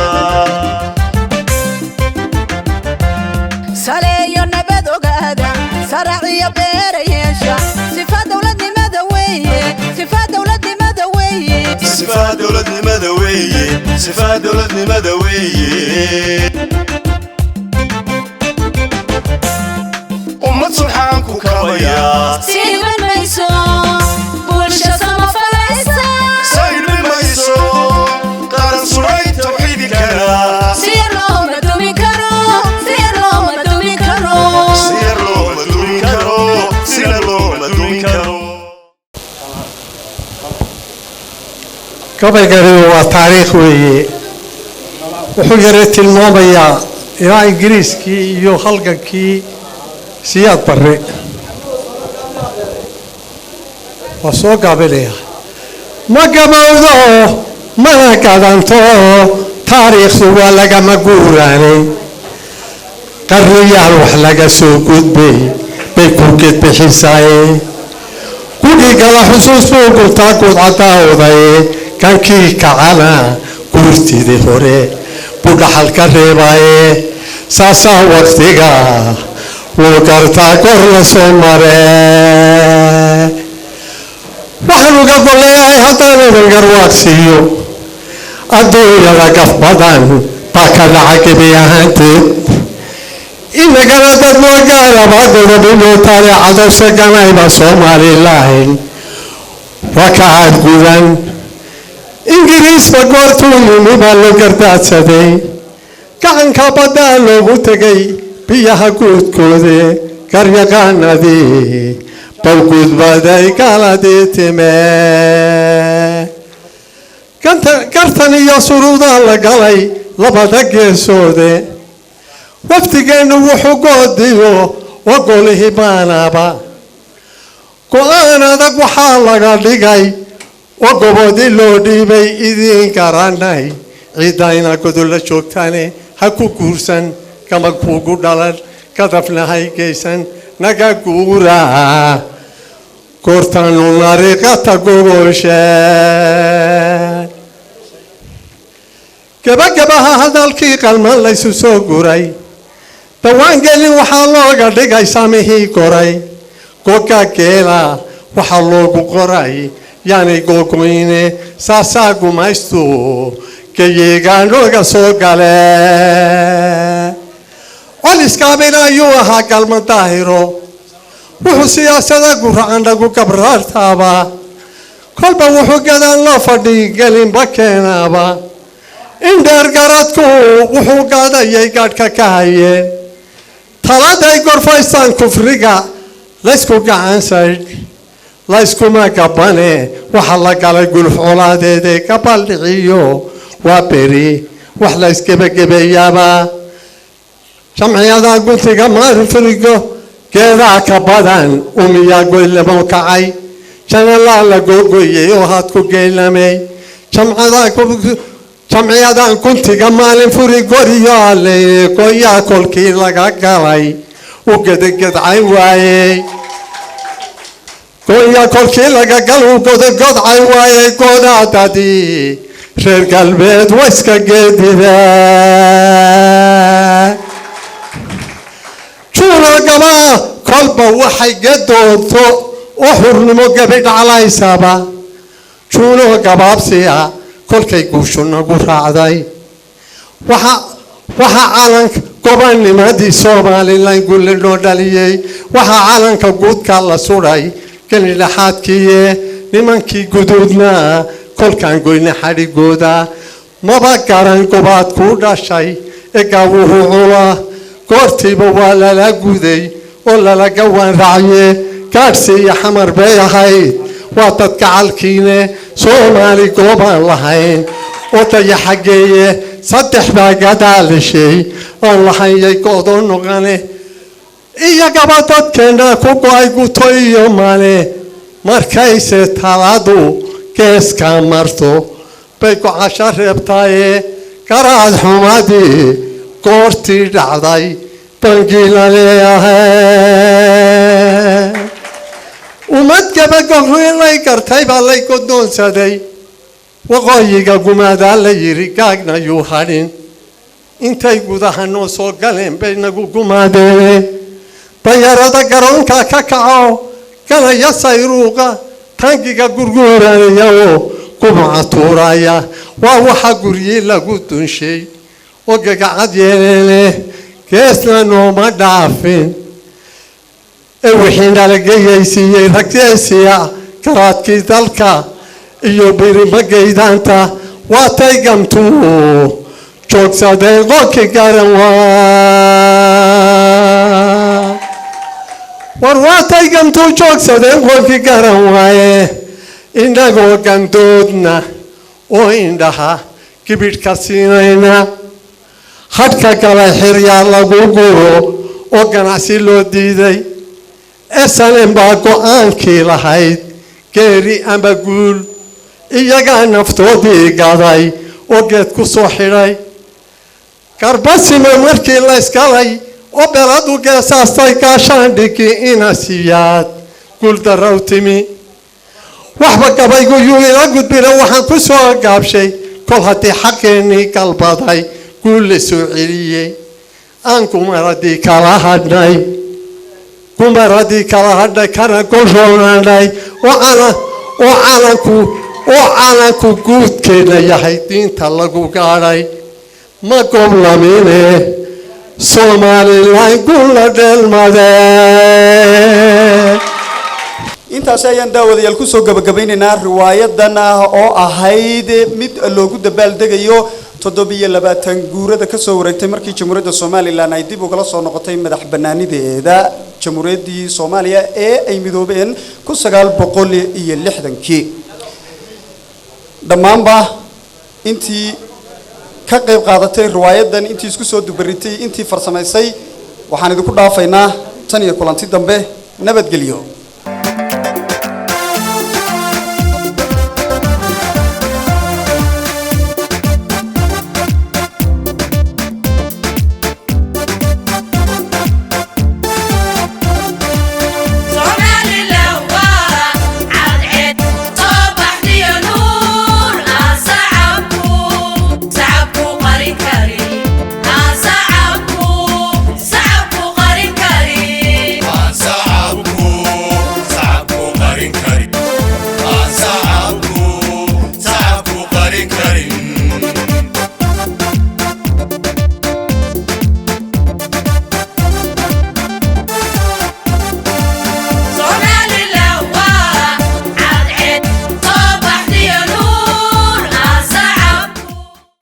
سالي نبذ قادا سرعي بيريشا صفات دولتي مدوية صفات دولتي مدوية صفات دولتي مدوية sifaa dowladnimada weeye ummad sulxaan ku kabaya siiban mayso bulsha sama falaysa sayban mayso qaran suray tawxiidkana siyar looma dumi karo siyar looma dumi karo siyar looma dumi karo siyar looma dumi karo gabaygani waa taariikh weeye wuxuu yare tilmaamayaa ilaa ingiriiskii iyo halgankii siyaad barre waa soo gaabinaya ma gabowdo mana gadanto taariikhdu waa lagama guuraanay qarniyaal wax laga soo gudbay bay ku gedbixisaaye gudhigala xusuus buu guntaa guudcadaawdaye kankii kacana guurtidii hore buu dhaxal ka reebaaye saasaa waqtiga wuu gartaa kor la soo mare waxaan uga golleeyahay haddaan idin garwaaqsiiyo adduunyada gaf badan baa ka dhaca gebi ahaanteed inagana dad loo gaarabaa godobinoo taaleecado saganayba soomaali lahayn waa ka caadgudan ingiriisba goortuu yimi baa loo gardaadsaday gacanka baddaa loogu tegay biyaha guudkoode garyaqaanadii bawgudbaday gaaladii time gartan iyo suruudaa la galay labada geesoode waftigeennu wuxuu goodiyo ogolihii baanaaba go-aan adag waxaa laga dhigay oo gobodii loo dhiibay idiin garanay ciidayna godolla joogtaane ha ku guursan kama kuugu dhalan kadafna hay geysan naga guura goortaanu nariiqata gogosheen gabagabaha hadalkii qalman laysu soo guray dawaan gelin waxaa looga dhigay samihii koray goga geela waxaa loogu qoray yaani gogoyne saasaa gumaystu gayeegaanooga soo gale coliskaabin ayuu ahaa galma daahiro wuxuu siyaasada guracandhagu gabraartaaba kolba wuxuu gadaan loo fadhi gelinba keenaaba indheer garadku wuxuu gaadayay gaadhka ka hayeen taladay gorfaystaan kufriga laysku gacansaydh layskuma gabane waxaa la galay guluf colaadeedee gabaldhiciyo waa beri wax laysgebagebeeyaaba jamciyada guntiga maarifrigo geedaa ka badan umiyaa goylamo kacay janalaa la googoyey oo haad ku geylamay jamciyadan guntiga maalin furi goriyo alle goyaa kolkii laga galay u gedagedcay waayey goya kolkii laga gal u godagodcay waayey godaadadii reer galbeed wayska geedida juuna gabaa kolba waxay gadoonto oo xurnimo gabi dhaclaysaba juunoo gabaabsiya kolkay guushu nagu raacday waxaa calanka gobanimadii somalilan gulle noo dhaliyey waxaa calanka guudka la suday geli dhaxaadkiiye nimankii guduudnaa kolkaan goyna xadhigooda maba garan gobaad kuu dhashay egaa wuxuu culaa goortiiba waa lala guday oo lala gawaan racye gaadhsi iyo xamar bay ahayd waa dad gacalkiine soomaali goobaan lahayn oo dayaxageeye saddex baa gadaalishay oon lahayay go'doo noqane iyagaba dadkeenna ku go-ay guto iyo male markayse taladu geeska marto bay gocasho reebtaaye garaad xumadii goortii dhacday bangiila leeyahay ummad gabagorlay gartay baa lay godoonsaday waqooyiga gumaadaa la yiri gaagna yuu hadhin intay gudaha noo soo galeen bay nagu gumaadeen danyarada garoonka ka kaco galaya sayruuqa tangiga gurguuranaya oo gumca tuuraya waa waxa guryi lagu dunshay oo gagacad yeelene geesna nooma dhaafin ee wixii nalagayaysiiyey raggeesiya garaadkii dalka iyo birimagaydaanta waa tay gamtuu joogsadeen qolkii garan waa war waa tay gamtuu joogsadeen qolkii garan waaye indhagoo gandoodna oo indhaha gibidhka siinayna hadhka gala xiryaa lagu guro oo ganacsi loo diiday SNM baa go-aankii lahayd geeri ama guul iyagaa naftoodii gaday oo geed ku soo xidhay garbasime markii la isgalay oo beladu geesaastay gaashaandhigii ina siyaad guuldarrow timi waxba gabaygu yuu ila gudbina waxaan ku soo gaabshay kol haddii xaqeennii galbaday guul la soo celiyey aan kumaradii kala hadhnay kana gol roonaanay oo calanku guudkeena yahay diinta lagu gaadhay ma goblamine Somaliland guula dheelmadee intaas ayaan daawadayaal ku soo gabagabaynaynaa riwaayadan oo ahayd mid loogu dabaaldegayo 27 guurada ka soo wareegtay markii jamhuuriyadda Soomaaliland ay dib uga soo noqotay madax banaanideeda jamhuuriyaddii Soomaaliya ee ay midoobeen 1960kii dhammaanba intii ka qayb qaadatay riwaayadan intii isku soo dubaritay intii farsamaysay waxaan idinku dhaafaynaa tan iyo kulanti dambe nabadgelyo